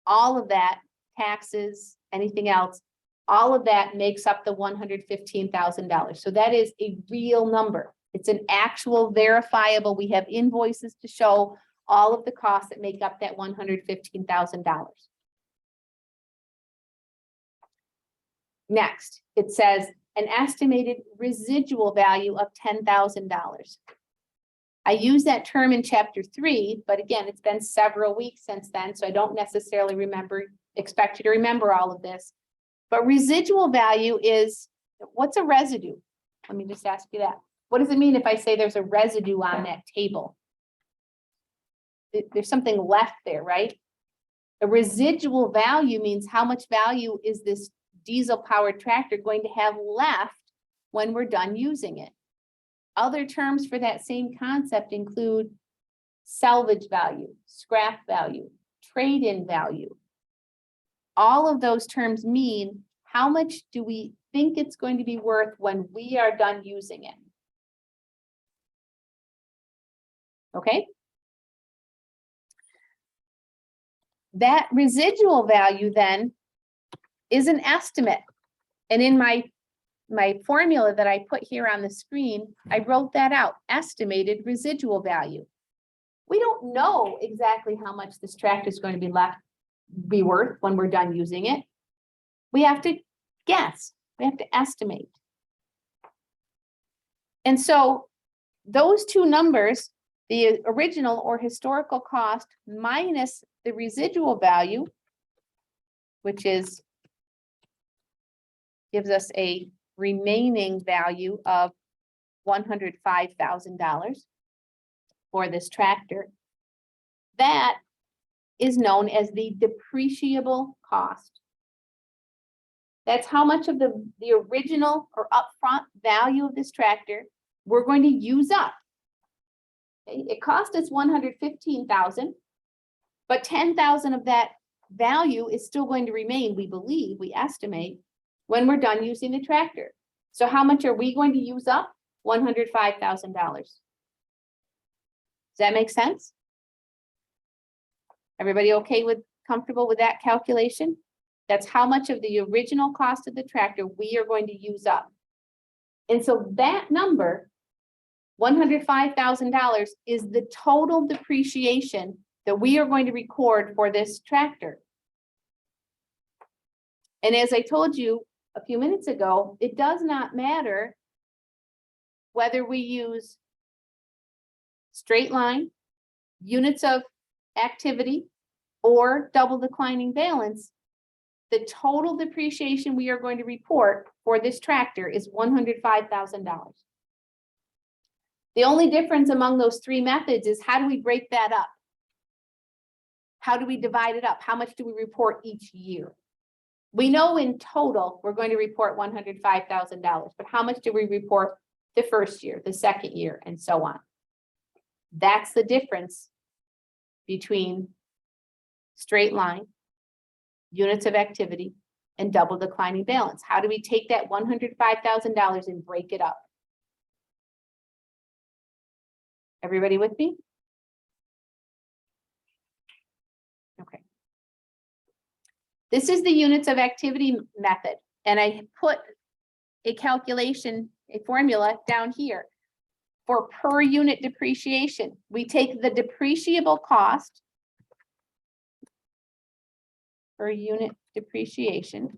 All of that, taxes, anything else, all of that makes up the $115,000. So that is a real number. It's an actual verifiable. We have invoices to show all of the costs that make up that $115,000. Next, it says an estimated residual value of $10,000. I use that term in Chapter 3, but again, it's been several weeks since then, so I don't necessarily expect you to remember all of this. But residual value is, what's a residue? Let me just ask you that. What does it mean if I say there's a residue on that table? There's something left there, right? A residual value means how much value is this diesel-powered tractor going to have left when we're done using it? Other terms for that same concept include salvage value, scrap value, trade-in value. All of those terms mean how much do we think it's going to be worth when we are done using it? Okay. That residual value then is an estimate. And in my formula that I put here on the screen, I wrote that out, estimated residual value. We don't know exactly how much this tractor is going to be worth when we're done using it. We have to guess, we have to estimate. And so those two numbers, the original or historical cost minus the residual value, which gives us a remaining value of $105,000 for this tractor. That is known as the depreciable cost. That's how much of the original or upfront value of this tractor we're going to use up. Okay? It cost us $115,000, but $10,000 of that value is still going to remain, we believe, we estimate, when we're done using the tractor. So how much are we going to use up? $105,000. Does that make sense? Everybody okay comfortable with that calculation? That's how much of the original cost of the tractor we are going to use up. And so that number, $105,000, is the total depreciation that we are going to record for this tractor. And as I told you a few minutes ago, it does not matter whether we use straight line, units of activity, or double declining balance. The total depreciation we are going to report for this tractor is $105,000. The only difference among those three methods is how do we break that up? How do we divide it up? How much do we report each year? We know in total, we're going to report $105,000, but how much do we report the first year, the second year, and so on? That's the difference between straight line, units of activity, and double declining balance. How do we take that $105,000 and break it up? Everybody with me? Okay. This is the units of activity method, and I put a calculation, a formula down here for per unit depreciation. We take the depreciable cost per unit depreciation.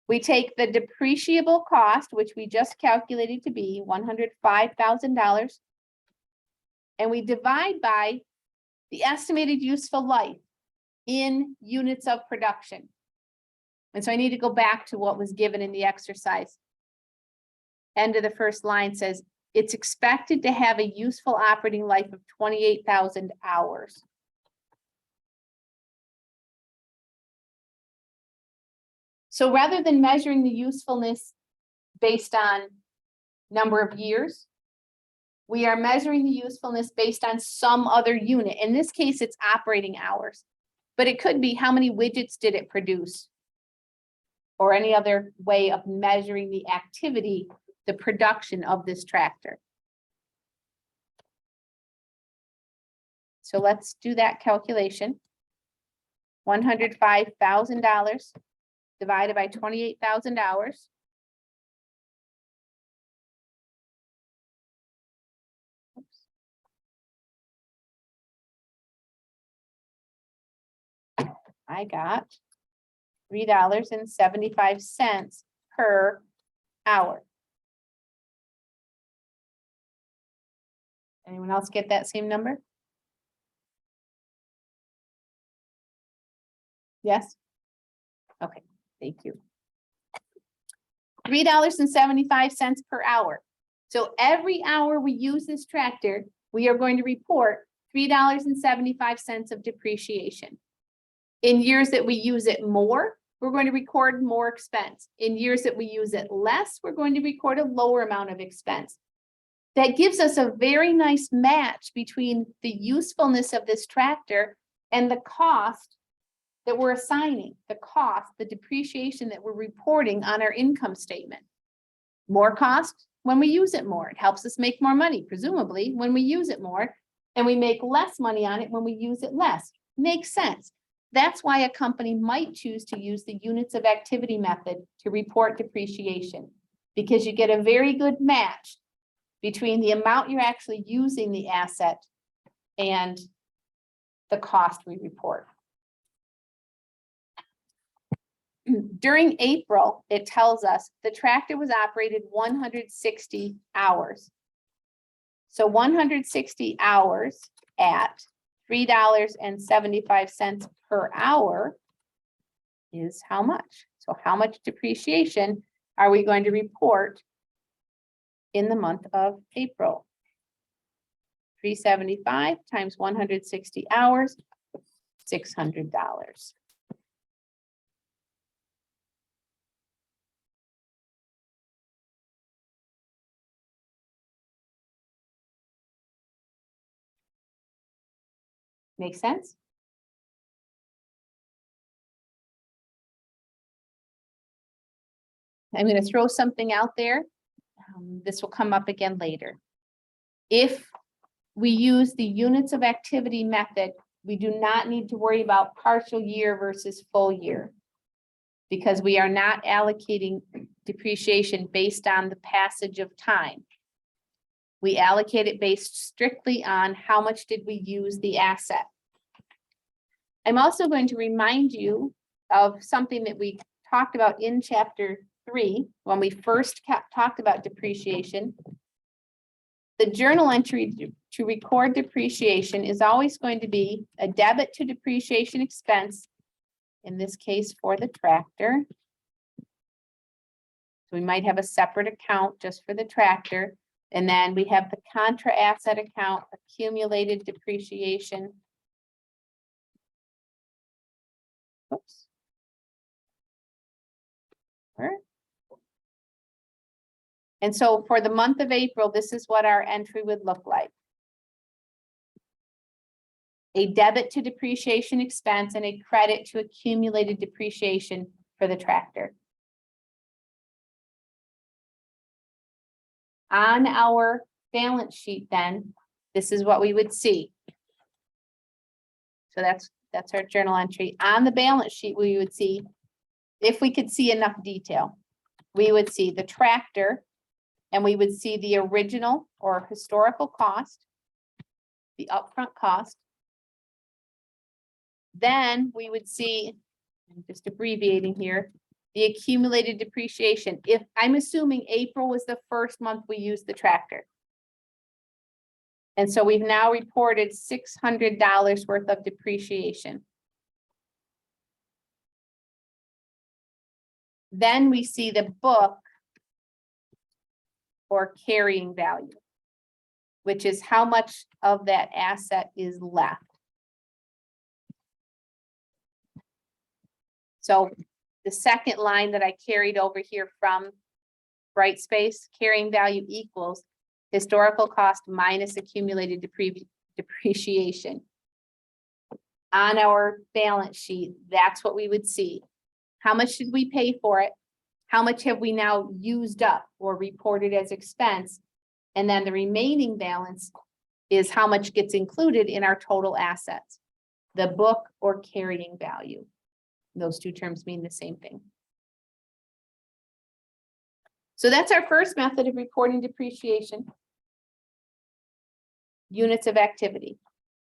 We take the depreciable cost, which we just calculated to be $105,000, and we divide by the estimated useful life in units of production. And so I need to go back to what was given in the exercise. End of the first line says, it's expected to have a useful operating life of 28,000 hours. So rather than measuring the usefulness based on number of years, we are measuring the usefulness based on some other unit. In this case, it's operating hours, but it could be how many widgets did it produce, or any other way of measuring the activity, the production of this tractor. So let's do that calculation. $105,000 divided by 28,000 hours. I got $3.75 per hour. Anyone else get that same number? Yes? Okay, thank you. $3.75 per hour. So every hour we use this tractor, we are going to report $3.75 of depreciation. In years that we use it more, we're going to record more expense. In years that we use it less, we're going to record a lower amount of expense. That gives us a very nice match between the usefulness of this tractor and the cost that we're assigning, the depreciation that we're reporting on our income statement. More cost when we use it more. It helps us make more money, presumably, when we use it more, and we make less money on it when we use it less. Makes sense. That's why a company might choose to use the units of activity method to report depreciation, because you get a very good match between the amount you're actually using the asset and the cost we report. During April, it tells us the tractor was operated 160 hours. So 160 hours at $3.75 per hour is how much? So how much depreciation are we going to report in the month of April? 375 times 160 hours, $600. Make sense? I'm going to throw something out there. This will come up again later. If we use the units of activity method, we do not need to worry about partial year versus full year. because we are not allocating depreciation based on the passage of time. We allocate it based strictly on how much did we use the asset. I'm also going to remind you of something that we talked about in chapter 3, when we first talked about depreciation. The journal entry to record depreciation is always going to be a debit to depreciation expense, in this case for the tractor. So we might have a separate account just for the tractor. And then we have the contra asset account, accumulated depreciation. Oops. And so for the month of April, this is what our entry would look like. A debit to depreciation expense and a credit to accumulated depreciation for the tractor. On our balance sheet then, this is what we would see. So that's our journal entry. On the balance sheet, we would see, if we could see enough detail, we would see the tractor, and we would see the original or historical cost, the upfront cost. Then we would see, I'm just abbreviating here, the accumulated depreciation. If I'm assuming April was the first month we used the tractor. And so we've now reported $600 worth of depreciation. Then we see the book or carrying value, which is how much of that asset is left. So the second line that I carried over here from Brightspace, carrying value equals historical cost minus accumulated depreciation. On our balance sheet, that's what we would see. How much did we pay for it? How much have we now used up or reported as expense? And then the remaining balance is how much gets included in our total assets, the book or carrying value. Those two terms mean the same thing. So that's our first method of reporting depreciation. Units of activity.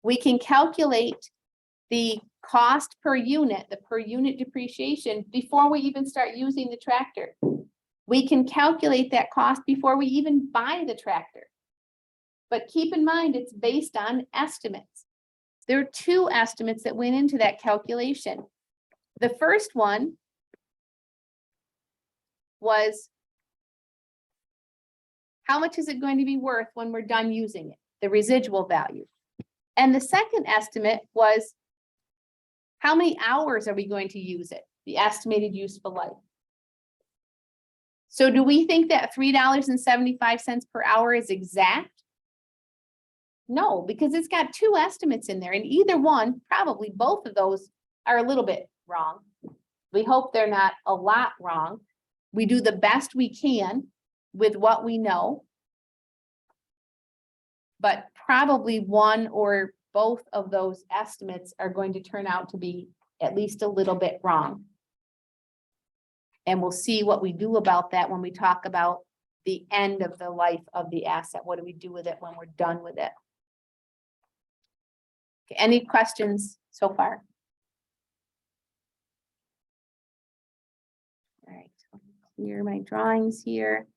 We can calculate the cost per unit, the per unit depreciation, before we even start using the tractor. We can calculate that cost before we even buy the tractor. But keep in mind, it's based on estimates. There are two estimates that went into that calculation. The first one was, how much is it going to be worth when we're done using it? The residual value. And the second estimate was, how many hours are we going to use it? The estimated useful life. So do we think that $3.75 per hour is exact? No, because it's got two estimates in there, and either one, probably both of those, are a little bit wrong. We hope they're not a lot wrong. We do the best we can with what we know, but probably one or both of those estimates are going to turn out to be at least a little bit wrong. And we'll see what we do about that when we talk about the end of the life of the asset. What do we do with it when we're done with it? Okay, any questions so far? All right, so clear my drawings here.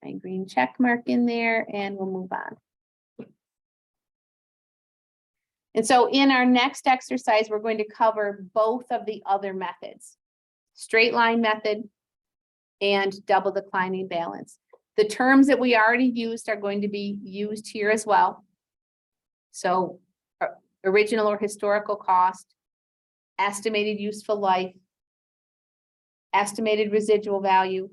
My green check mark in there, and we'll move on. And so in our next exercise, we're going to cover both of the other methods, straight line method and double declining balance. The terms that we already used are going to be used here as well. So original or historical cost, estimated useful life, estimated residual value,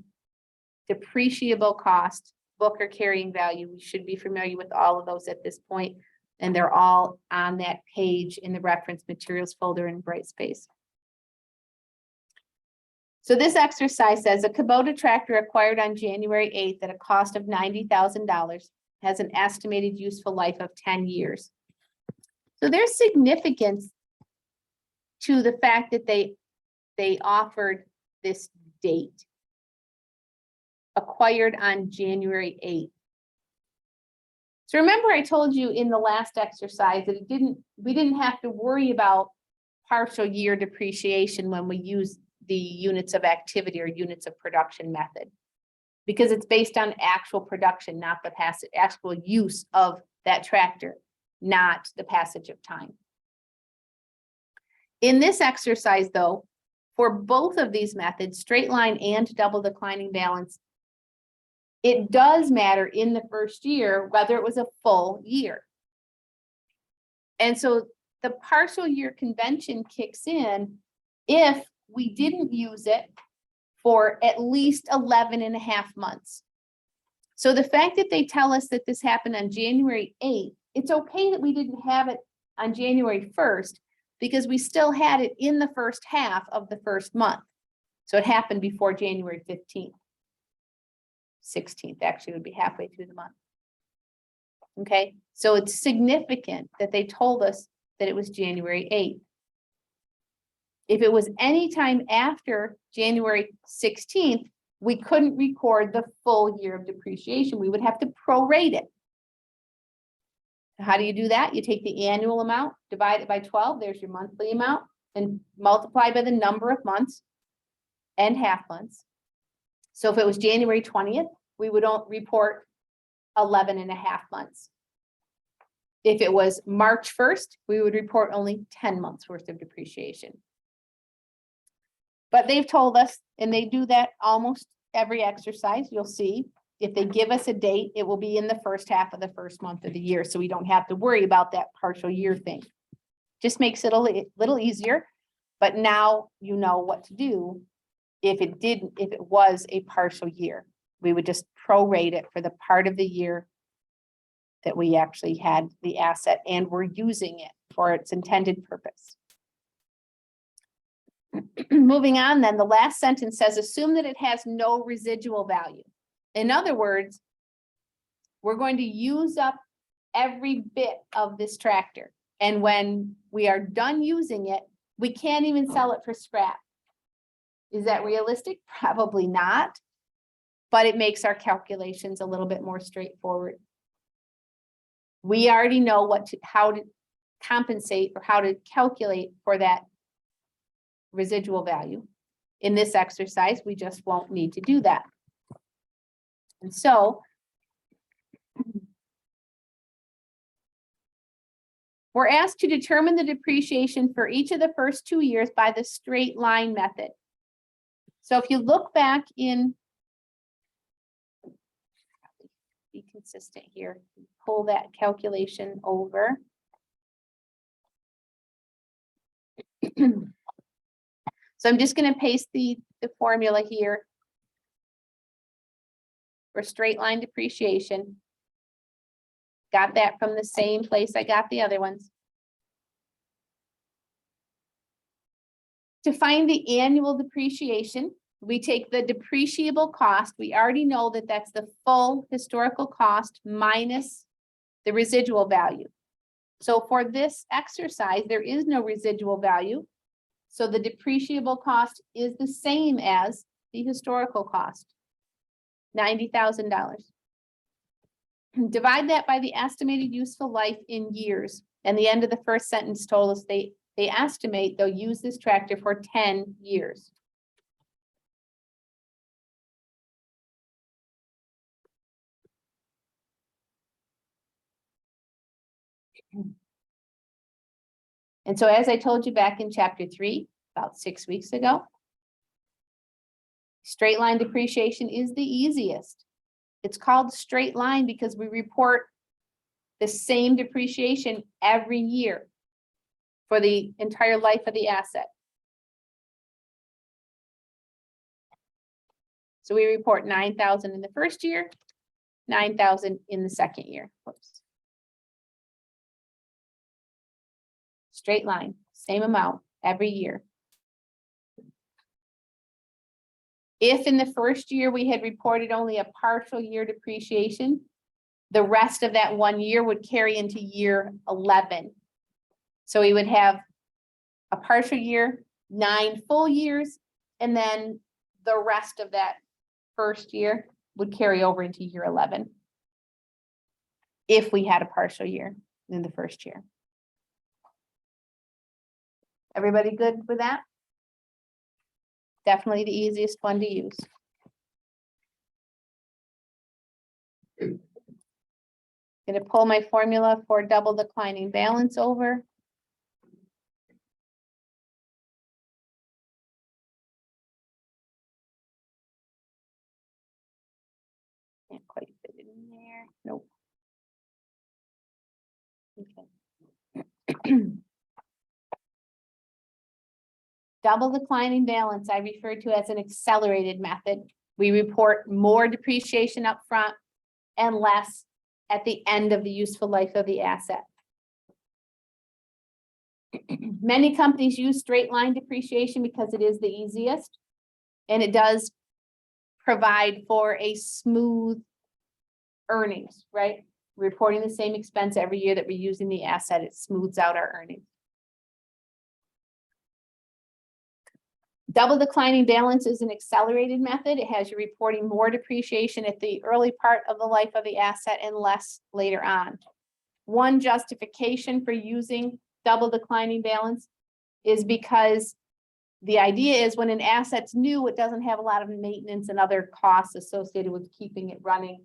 depreciable cost, book or carrying value. We should be familiar with all of those at this point, and they're all on that page in the reference materials folder in Brightspace. So this exercise says a Kubota tractor acquired on January 8th at a cost of $90,000 has an estimated useful life of 10 years. So there's significance to the fact that they they offered this date. Acquired on January 8th. So remember I told you in the last exercise that we didn't have to worry about partial year depreciation when we use the units of activity or units of production method. Because it's based on actual production, not the actual use of that tractor, not the passage of time. In this exercise though, for both of these methods, straight line and double declining balance, it does matter in the first year whether it was a full year. And so the partial year convention kicks in if we didn't use it for at least 11 and a half months. So the fact that they tell us that this happened on January 8th, it's okay that we didn't have it on January 1st because we still had it in the first half of the first month. So it happened before January 15th. 16th actually would be halfway through the month. Okay, so it's significant that they told us that it was January 8th. If it was any time after January 16th, we couldn't record the full year of depreciation. We would have to prorate it. How do you do that? You take the annual amount, divide it by 12, there's your monthly amount, and multiply by the number of months and half months. So if it was January 20th, we would report 11 and a half months. If it was March 1st, we would report only 10 months worth of depreciation. But they've told us, and they do that almost every exercise, you'll see, if they give us a date, it will be in the first half of the first month of the year, so we don't have to worry about that partial year thing. Just makes it a little easier, but now you know what to do if it was a partial year. We would just prorate it for the part of the year that we actually had the asset and we're using it for its intended purpose. Moving on then, the last sentence says, assume that it has no residual value. In other words, we're going to use up every bit of this tractor. And when we are done using it, we can't even sell it for scrap. Is that realistic? Probably not, but it makes our calculations a little bit more straightforward. We already know how to compensate or how to calculate for that residual value. In this exercise, we just won't need to do that. And so we're asked to determine the depreciation for each of the first 2 years by the straight line method. So if you look back in, be consistent here, pull that calculation over. So I'm just going to paste the formula here for straight line depreciation. Got that from the same place I got the other ones. To find the annual depreciation, we take the depreciable cost. We already know that that's the full historical cost minus the residual value. So for this exercise, there is no residual value. So the depreciable cost is the same as the historical cost, $90,000. Divide that by the estimated useful life in years. And the end of the first sentence told us they estimate they'll use this tractor for 10 years. And so as I told you back in chapter 3, about 6 weeks ago, straight line depreciation is the easiest. It's called straight line because we report the same depreciation every year for the entire life of the asset. So we report 9,000 in the first year, 9,000 in the second year. Whoops. Straight line, same amount every year. If in the first year we had reported only a partial year depreciation, the rest of that 1 year would carry into year 11. So we would have a partial year 9 full years, and then the rest of that first year would carry over into year 11. If we had a partial year in the first year. Everybody good with that? Definitely the easiest one to use. Gonna pull my formula for double declining balance over. Can't quite fit it in there. Nope. Okay. Double declining balance I refer to as an accelerated method. We report more depreciation up front and less at the end of the useful life of the asset. Many companies use straight line depreciation because it is the easiest, and it does provide for a smooth earnings, right? Reporting the same expense every year that we're using the asset, it smooths out our earnings. Double declining balance is an accelerated method. It has you reporting more depreciation at the early part of the life of the asset and less later on. One justification for using double declining balance is because the idea is when an asset's new, it doesn't have a lot of maintenance and other costs associated with keeping it running.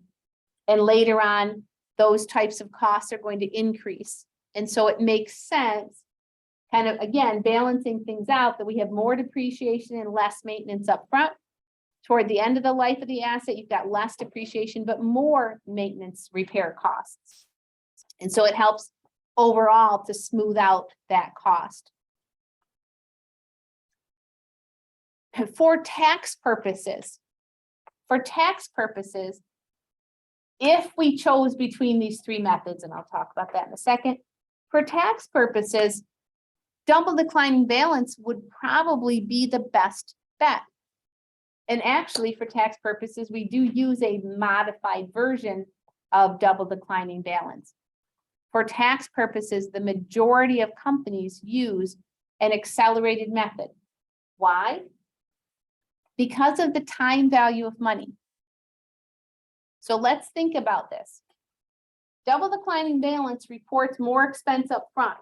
And later on, those types of costs are going to increase. And so it makes sense, kind of, again, balancing things out, that we have more depreciation and less maintenance up front. Toward the end of the life of the asset, you've got less depreciation, but more maintenance repair costs. And so it helps overall to smooth out that cost. For tax purposes, if we chose between these three methods, and I'll talk about that in a second, for tax purposes, double declining balance would probably be the best bet. And actually, for tax purposes, we do use a modified version of double declining balance. For tax purposes, the majority of companies use an accelerated method. Why? Because of the time value of money. So let's think about this. Double declining balance reports more expense up front.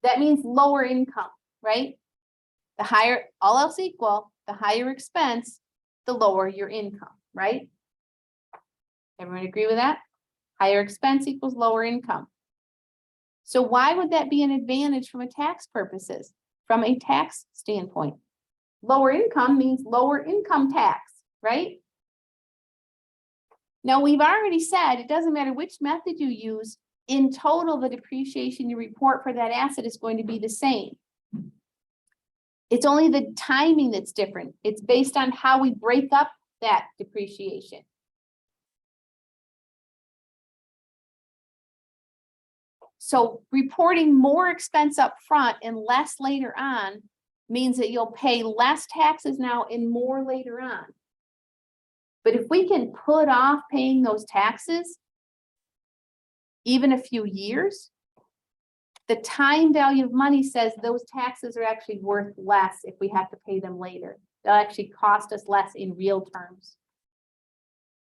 That means lower income, right? The higher, all else equal, the higher expense, the lower your income, right? Everyone agree with that? Higher expense equals lower income. So why would that be an advantage from a tax purposes, from a tax standpoint? Lower income means lower income tax, right? Now, we've already said it doesn't matter which method you use, in total, the depreciation you report for that asset is going to be the same. It's only the timing that's different. It's based on how we break up that depreciation. So reporting more expense up front and less later on means that you'll pay less taxes now and more later on. But if we can put off paying those taxes even a few years, the time value of money says those taxes are actually worth less if we have to pay them later. They'll actually cost us less in real terms.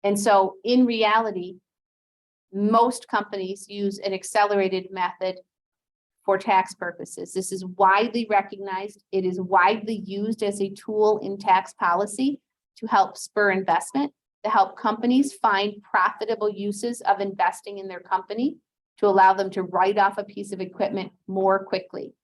And so in reality, most companies use an accelerated method for tax purposes. This is widely recognized. It is widely used as a tool in tax policy to help spur investment, to help companies find profitable uses of investing in their company, to allow them to write off a piece of equipment more quickly.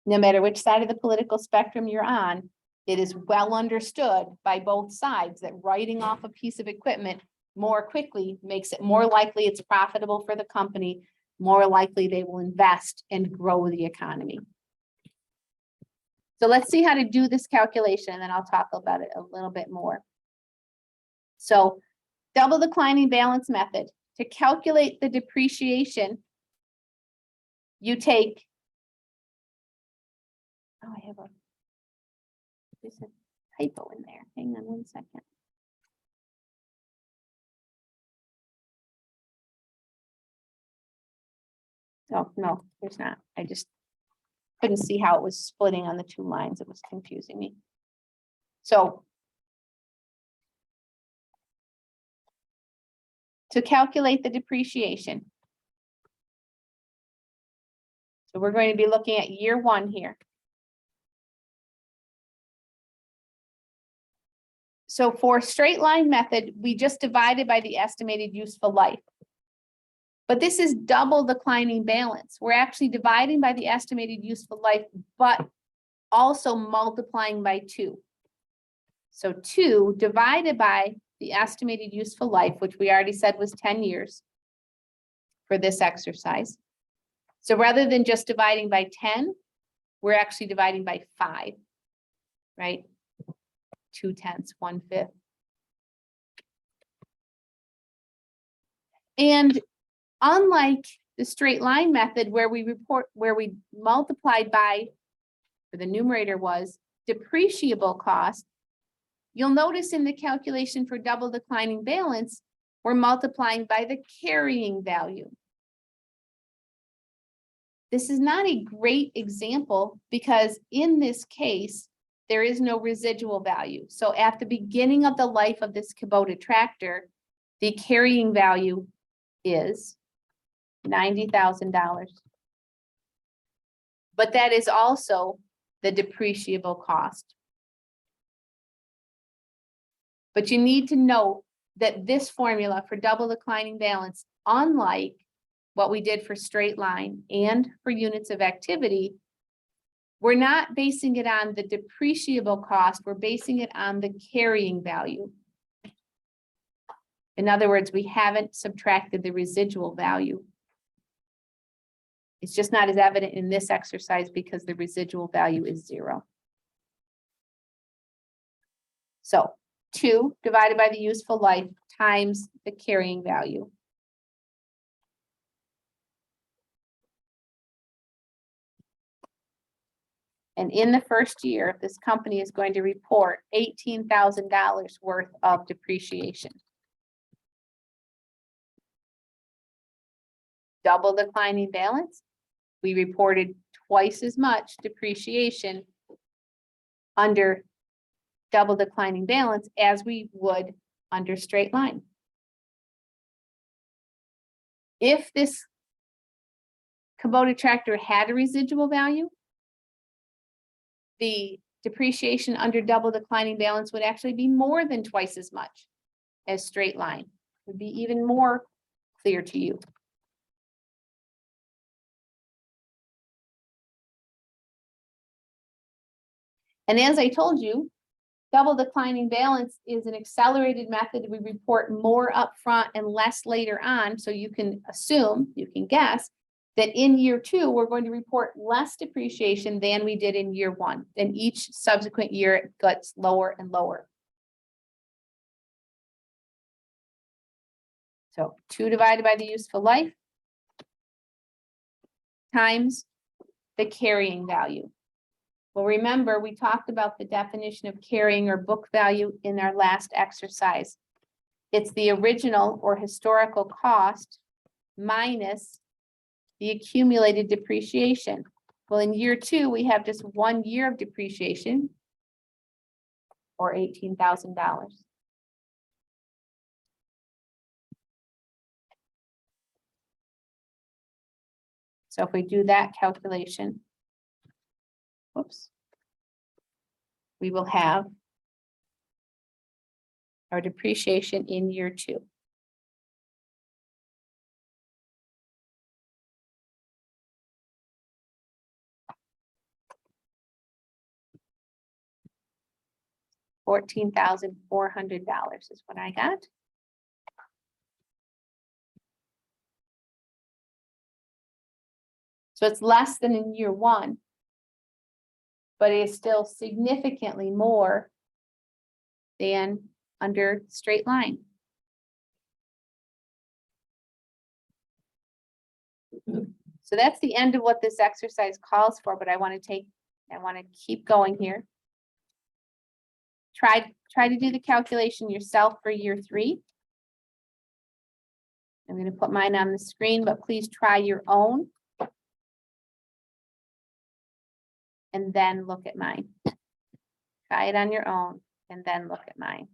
No matter which side of the political spectrum you're on, it is well understood by both sides that writing off a piece of equipment more quickly makes it more likely it's profitable for the company, more likely they will invest and grow the economy. So let's see how to do this calculation, and then I'll talk about it a little bit more. So double declining balance method. To calculate the depreciation, you take, oh, I have a, there's a typo in there. Hang on one second. Oh, no, there's not. I just couldn't see how it was splitting on the two lines. It was confusing me. So to calculate the depreciation. So we're going to be looking at year one here. So for straight line method, we just divided by the estimated useful life. But this is double declining balance. We're actually dividing by the estimated useful life, but also multiplying by 2. So 2 divided by the estimated useful life, which we already said was 10 years for this exercise. So rather than just dividing by 10, we're actually dividing by 5, right? 2/10, 1/5. And unlike the straight line method where we multiplied by, or the numerator was depreciable cost, you'll notice in the calculation for double declining balance, we're multiplying by the carrying value. This is not a great example because in this case, there is no residual value. So at the beginning of the life of this Kubota tractor, the carrying value is $90,000. But that is also the depreciable cost. But you need to know that this formula for double declining balance, unlike what we did for straight line and for units of activity, we're not basing it on the depreciable cost, we're basing it on the carrying value. In other words, we haven't subtracted the residual value. It's just not as evident in this exercise because the residual value is 0. So 2 divided by the useful life times the carrying value. And in the first year, this company is going to report $18,000 worth of depreciation. Double declining balance, we reported twice as much depreciation under double declining balance as we would under straight line. If this Kubota tractor had a residual value, the depreciation under double declining balance would actually be more than twice as much as straight line. It would be even more clear to you. And as I told you, double declining balance is an accelerated method. We report more upfront and less later on. So you can assume, you can guess, that in year 2, we're going to report less depreciation than we did in year 1. And each subsequent year, it gets lower and lower. So 2 divided by the useful life times the carrying value. Well, remember, we talked about the definition of carrying or book value in our last exercise. It's the original or historical cost minus the accumulated depreciation. Well, in year 2, we have just 1 year of depreciation, or $18,000. So if we do that calculation, whoops, we will have our depreciation in year 2. $14,400 is what I got. So it's less than in year 1, but it is still significantly more than under straight line. So that's the end of what this exercise calls for, but I want to keep going here. Try to do the calculation yourself for year 3. I'm going to put mine on the screen, but please try your own. and then look at mine. Try it on your own and then look at mine.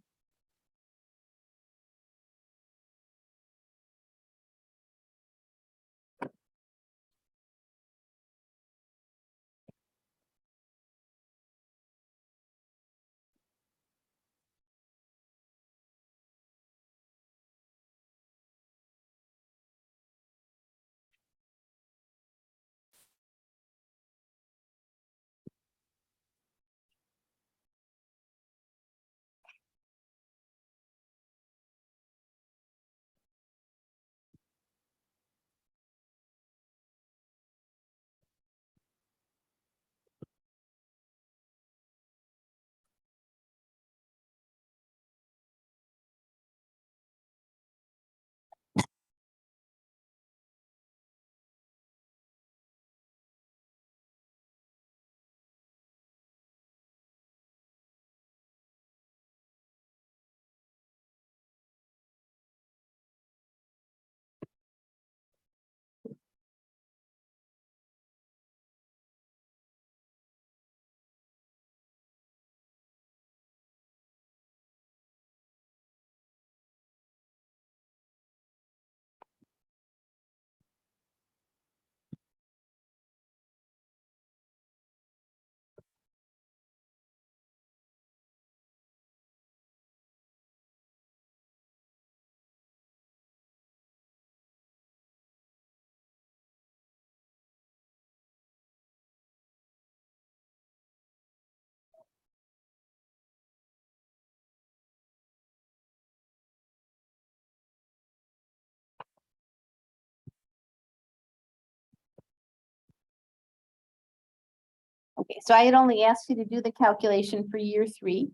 Okay, so I had only asked you to do the calculation for year 3.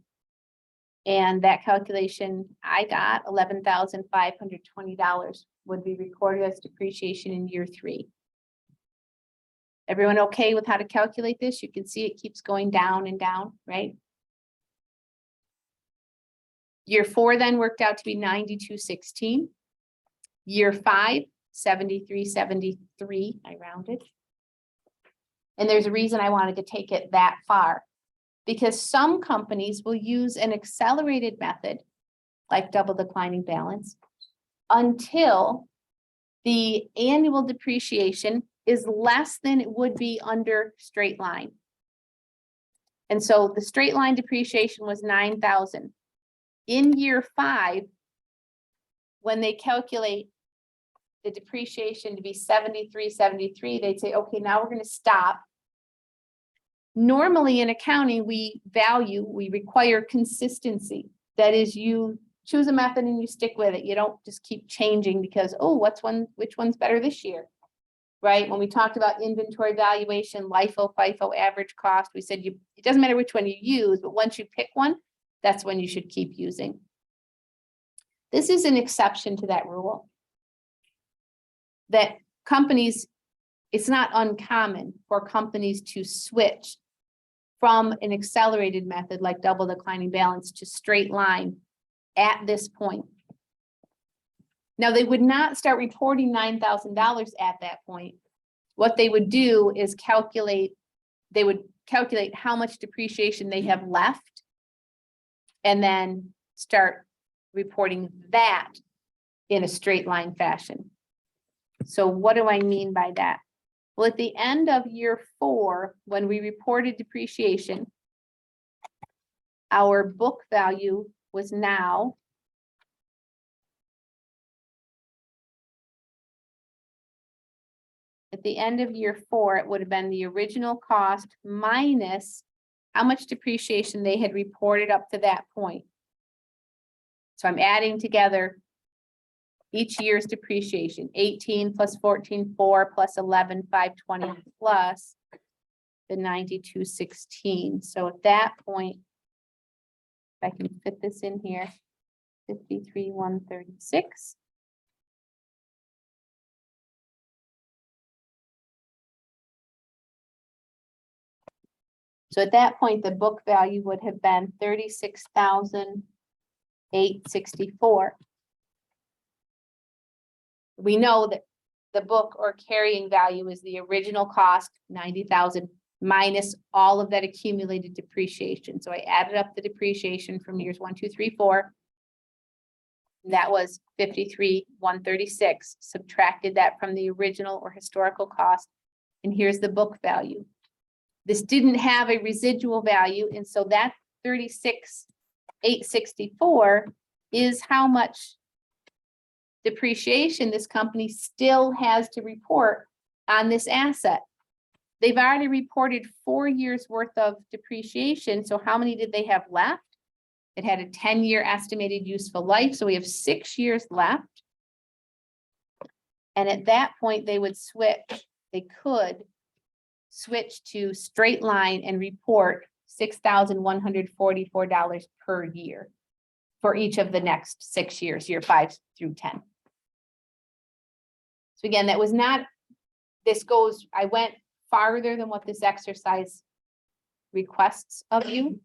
And that calculation, I got $11,520 would be recorded as depreciation in year 3. Everyone okay with how to calculate this? You can see it keeps going down and down, right? Year 4 then worked out to be 9216. Year 5, 7373, I rounded. And there's a reason I wanted to take it that far, because some companies will use an accelerated method like double declining balance until the annual depreciation is less than it would be under straight line. And so the straight line depreciation was 9,000. In year 5, when they calculate the depreciation to be 7373, they'd say, okay, now we're going to stop. Normally in accounting, we require consistency. That is, you choose a method and you stick with it. You don't just keep changing because, oh, which one's better this year? Right? When we talked about inventory valuation, LIFO, FIFO, average cost, we said it doesn't matter which one you use, but once you pick one, that's when you should keep using. This is an exception to that rule. That companies, it's not uncommon for companies to switch from an accelerated method like double declining balance to straight line at this point. Now, they would not start reporting $9,000 at that point. What they would do is calculate how much depreciation they have left and then start reporting that in a straight line fashion. So what do I mean by that? Well, at the end of year 4, when we reported depreciation, our book value was now at the end of year 4, it would have been the original cost minus how much depreciation they had reported up to that point. So I'm adding together each year's depreciation, 18 plus 14,4 plus 11,520 plus the 9216. So at that point, if I can fit this in here, 53,136. So at that point, the book value would have been 36,864. We know that the book or carrying value is the original cost, 90,000 minus all of that accumulated depreciation. So I added up the depreciation from years 1, 2, 3, 4. That was 53,136, subtracted that from the original or historical cost. And here's the book value. This didn't have a residual value. And so that 36,864 is how much depreciation this company still has to report on this asset. They've already reported 4 years worth of depreciation. So how many did they have left? It had a 10-year estimated useful life. So we have 6 years left. And at that point, they could switch to straight line and report $6,144 per year for each of the next 6 years, year 5 through 10. So again, that was not, I went farther than what this exercise requests of you,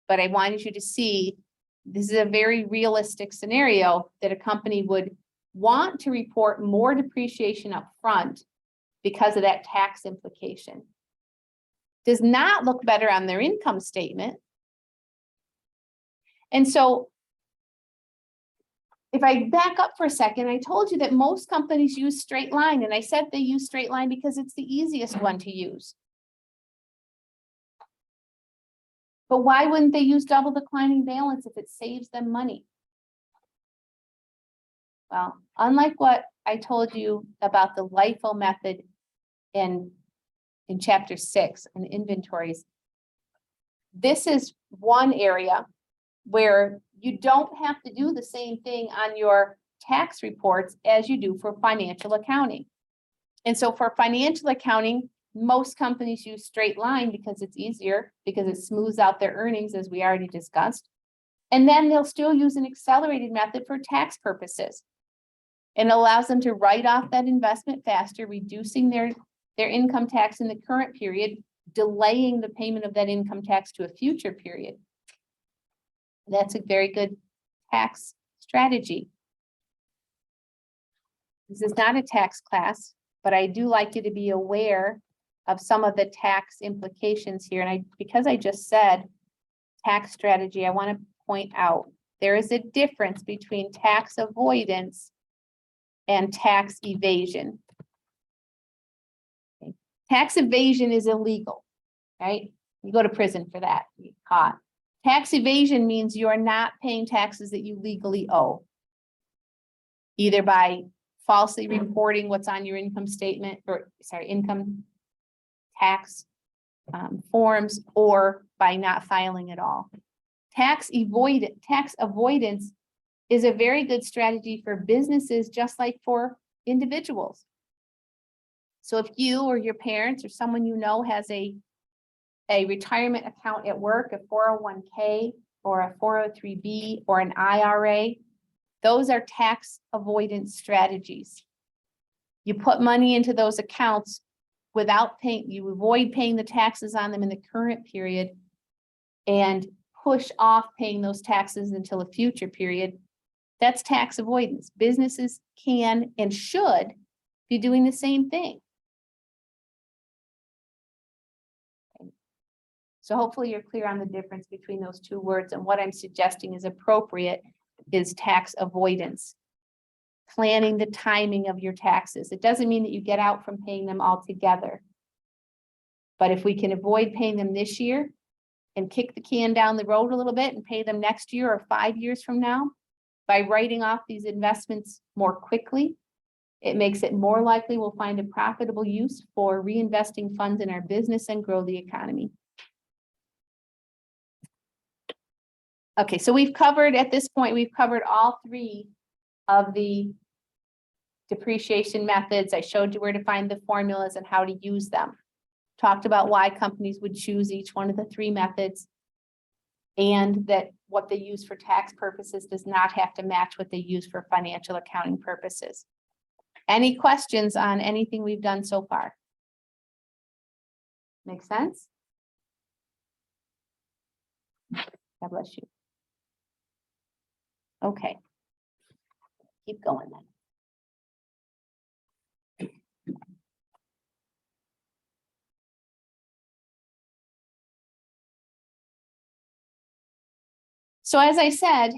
but I wanted you to see this is a very realistic scenario that a company would want to report more depreciation up front because of that tax implication. Does not look better on their income statement. And so if I back up for a second, I told you that most companies use straight line, and I said they use straight line because it's the easiest one to use. But why wouldn't they use double declining balance if it saves them money? Well, unlike what I told you about the LIFO method in chapter 6 on inventories, this is one area where you don't have to do the same thing on your tax reports as you do for financial accounting. And so for financial accounting, most companies use straight line because it's easier, because it smooths out their earnings, as we already discussed. And then they'll still use an accelerated method for tax purposes. And allows them to write off that investment faster, reducing their income tax in the current period, delaying the payment of that income tax to a future period. That's a very good tax strategy. This is not a tax class, but I do like you to be aware of some of the tax implications here. And because I just said tax strategy, I want to point out there is a difference between tax avoidance and tax evasion. Okay. Tax evasion is illegal, right? You go to prison for that, you get caught. Tax evasion means you are not paying taxes that you legally owe, either by falsely reporting what's on your income statement, or income tax forms, or by not filing at all. Tax avoidance is a very good strategy for businesses, just like for individuals. So if you or your parents or someone you know has a retirement account at work, a 401k or a 403b or an IRA, those are tax avoidance strategies. You put money into those accounts without paying, you avoid paying the taxes on them in the current period and push off paying those taxes until a future period. That's tax avoidance. Businesses can and should be doing the same thing. So hopefully you're clear on the difference between those two words, and what I'm suggesting is appropriate is tax avoidance. Planning the timing of your taxes. It doesn't mean that you get out from paying them altogether. But if we can avoid paying them this year and kick the can down the road a little bit and pay them next year or 5 years from now, by writing off these investments more quickly, it makes it more likely we'll find a profitable use for reinvesting funds in our business and grow the economy. Okay, so we've covered, at this point, we've covered all 3 of the depreciation methods. I showed you where to find the formulas and how to use them. Talked about why companies would choose each one of the 3 methods, and that what they use for tax purposes does not have to match what they use for financial accounting purposes. Any questions on anything we've done so far? Make sense? God bless you. Okay. Keep going then. So as I said,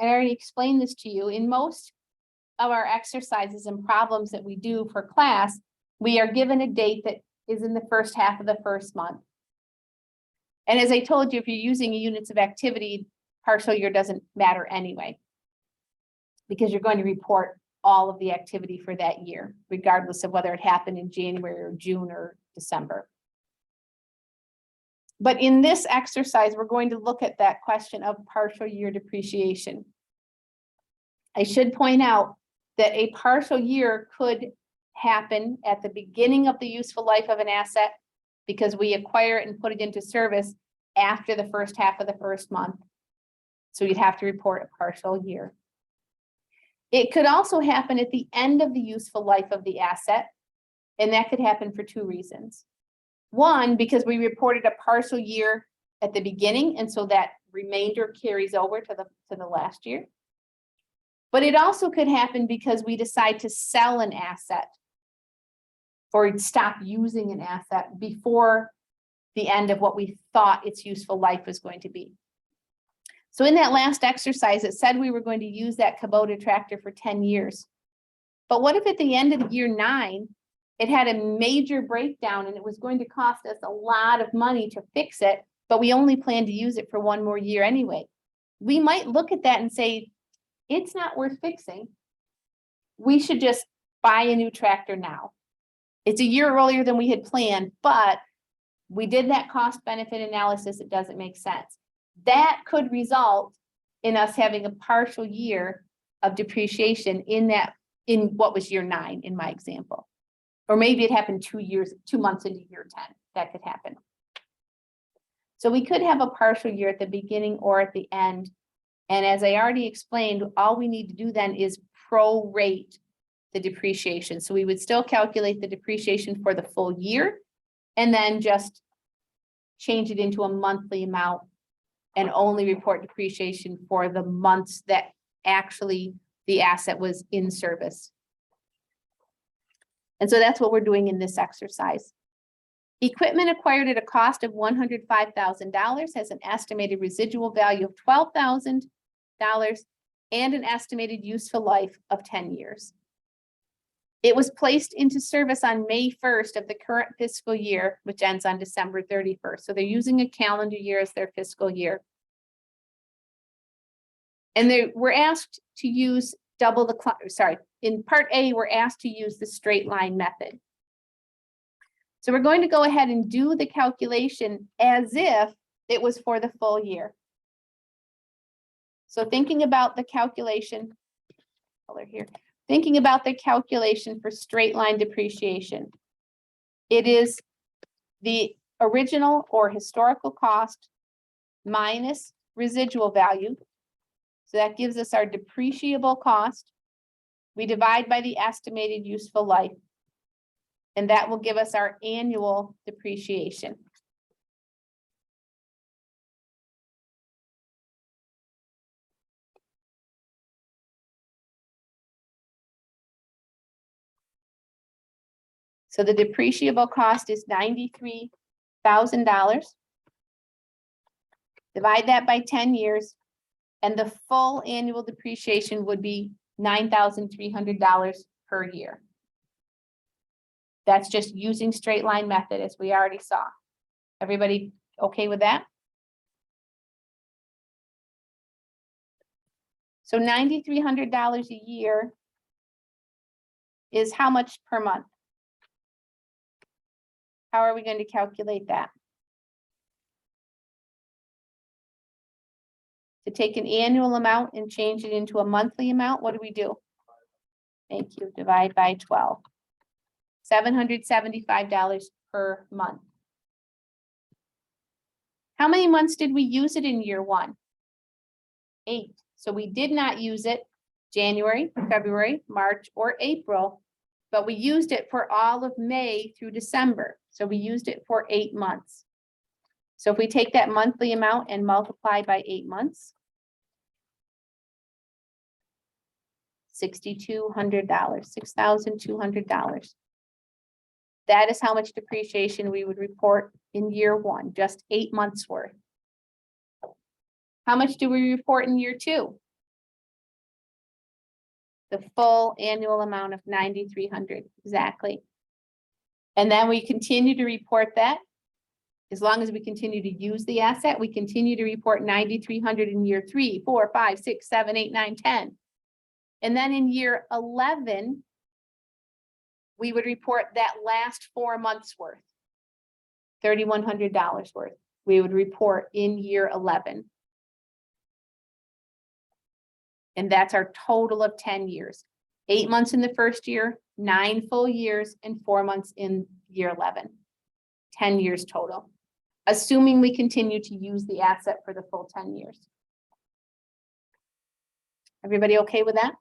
I already explained this to you, in most of our exercises and problems that we do for class, we are given a date that is in the first half of the first month. And as I told you, if you're using units of activity, partial year doesn't matter anyway, because you're going to report all of the activity for that year, regardless of whether it happened in January or June or December. But in this exercise, we're going to look at that question of partial year depreciation. I should point out that a partial year could happen at the beginning of the useful life of an asset, because we acquire it and put it into service after the first half of the first month. So you'd have to report a partial year. It could also happen at the end of the useful life of the asset, and that could happen for two reasons. One, because we reported a partial year at the beginning, and so that remainder carries over to the last year. But it also could happen because we decide to sell an asset or stop using an asset before the end of what we thought its useful life was going to be. So in that last exercise, it said we were going to use that Kubota tractor for 10 years. But what if at the end of year 9, it had a major breakdown and it was going to cost us a lot of money to fix it, but we only plan to use it for one more year anyway? We might look at that and say, it's not worth fixing. We should just buy a new tractor now. It's a year earlier than we had planned, but we did that cost benefit analysis. It doesn't make sense. That could result in us having a partial year of depreciation in what was year 9 in my example. Or maybe it happened 2 months into year 10. That could happen. So we could have a partial year at the beginning or at the end. And as I already explained, all we need to do then is prorate the depreciation. So we would still calculate the depreciation for the full year and then just change it into a monthly amount and only report depreciation for the months that actually the asset was in service. And so that's what we're doing in this exercise. Equipment acquired at a cost of $105,000 has an estimated residual value of $12,000 and an estimated useful life of 10 years. It was placed into service on May 1st of the current fiscal year, which ends on December 31st. So they're using a calendar year as their fiscal year. And they were asked to use in part A, we're asked to use the straight line method. So we're going to go ahead and do the calculation as if it was for the full year. So thinking about the calculation, color here, thinking about the calculation for straight line depreciation. It is the original or historical cost minus residual value. So that gives us our depreciable cost. We divide by the estimated useful life, and that will give us our annual depreciation. So the depreciable cost is $93,000. Divide that by 10 years, and the full annual depreciation would be $9,300 per year. That's just using straight line method, as we already saw. Everybody okay with that? So $9,300 a year is how much per month? How are we going to calculate that? To take an annual amount and change it into a monthly amount, what do we do? Thank you. Divide by 12. $775 per month. How many months did we use it in year 1? 8. So we did not use it January, February, March, or April, but we used it for all of May through December. So we used it for 8 months. So if we take that monthly amount and multiply by 8 months, $6,200, $6,200. That is how much depreciation we would report in year 1, just 8 months worth. How much do we report in year 2? The full annual amount of 9,300, exactly. And then we continue to report that. As long as we continue to use the asset, we continue to report 9,300 in year 3, 4, 5, 6, 7, 8, 9, 10. And then in year 11, we would report that last 4 months worth, $3,100 worth. We would report in year 11. And that's our total of 10 years. 8 months in the first year, 9 full years, and 4 months in year 11. 10 years total, assuming we continue to use the asset for the full 10 years. Everybody okay with that?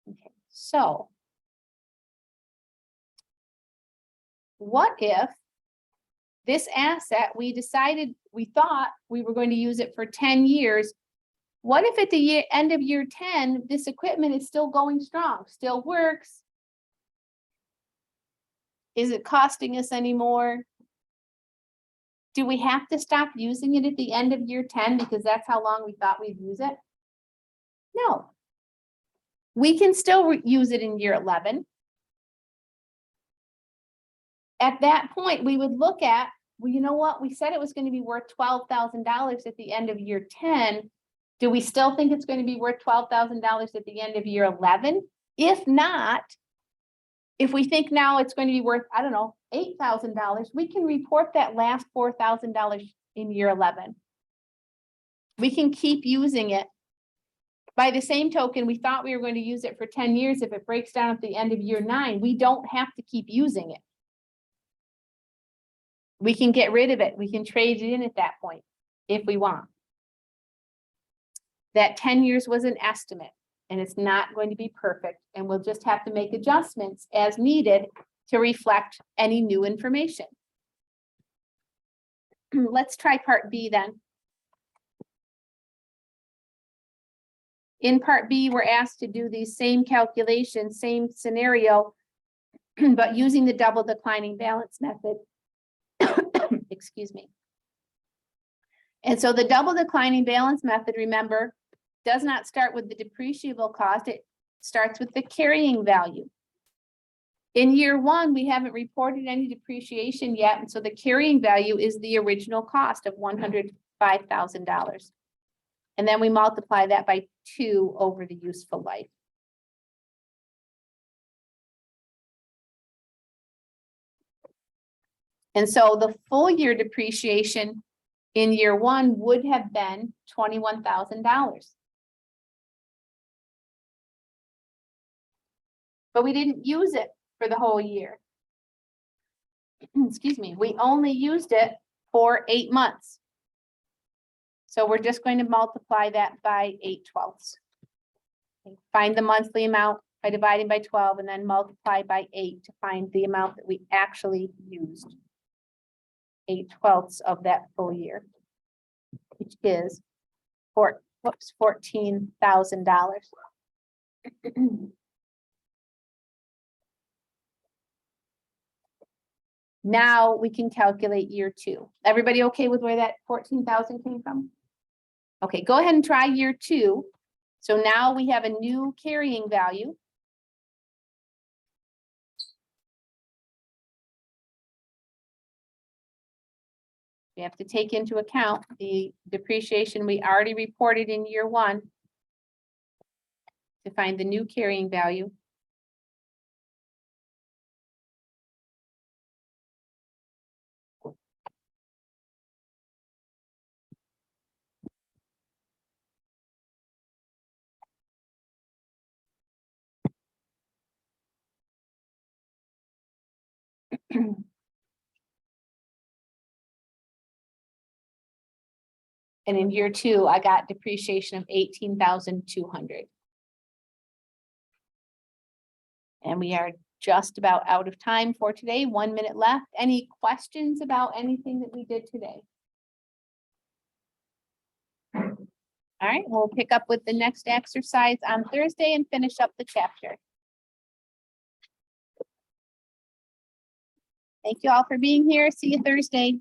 Okay, so what if this asset, we thought we were going to use it for 10 years. What if at the end of year 10, this equipment is still going strong, still works? Is it costing us any more? Do we have to stop using it at the end of year 10 because that's how long we thought we'd use it? No. We can still use it in year 11. At that point, we would look at, well, you know what? We said it was going to be worth $12,000 at the end of year 10. Do we still think it's going to be worth $12,000 at the end of year 11? If not, if we think now it's going to be worth, I don't know, $8,000, we can report that last $4,000 in year 11. We can keep using it. By the same token, we thought we were going to use it for 10 years. If it breaks down at the end of year 9, we don't have to keep using it. We can get rid of it. We can trade it in at that point if we want. That 10 years was an estimate, and it's not going to be perfect, and we'll just have to make adjustments as needed to reflect any new information. Let's try part B then. In part B, we're asked to do these same calculations, same scenario, but using the double declining balance method. Excuse me. And so the double declining balance method, remember, does not start with the depreciable cost. It starts with the carrying value. In year 1, we haven't reported any depreciation yet. And so the carrying value is the original cost of $105,000. And then we multiply that by 2 over the useful life. And so the full year depreciation in year 1 would have been $21,000. But we didn't use it for the whole year. Excuse me, we only used it for 8 months. So we're just going to multiply that by 8/12. Find the monthly amount by dividing by 12 and then multiply by 8 to find the amount that we actually used. 8/12 of that full year, which is $14,000. Now we can calculate year 2. Everybody okay with where that 14,000 came from? Okay, go ahead and try year 2. So now we have a new carrying value. We have to take into account the depreciation we already reported in year 1 to find the new carrying value. And in year 2, I got depreciation of $18,200. And we are just about out of time for today. 1 minute left. Any questions about anything that we did today? All right, we'll pick up with the next exercise on Thursday and finish up the chapter. Thank you all for being here. See you Thursday.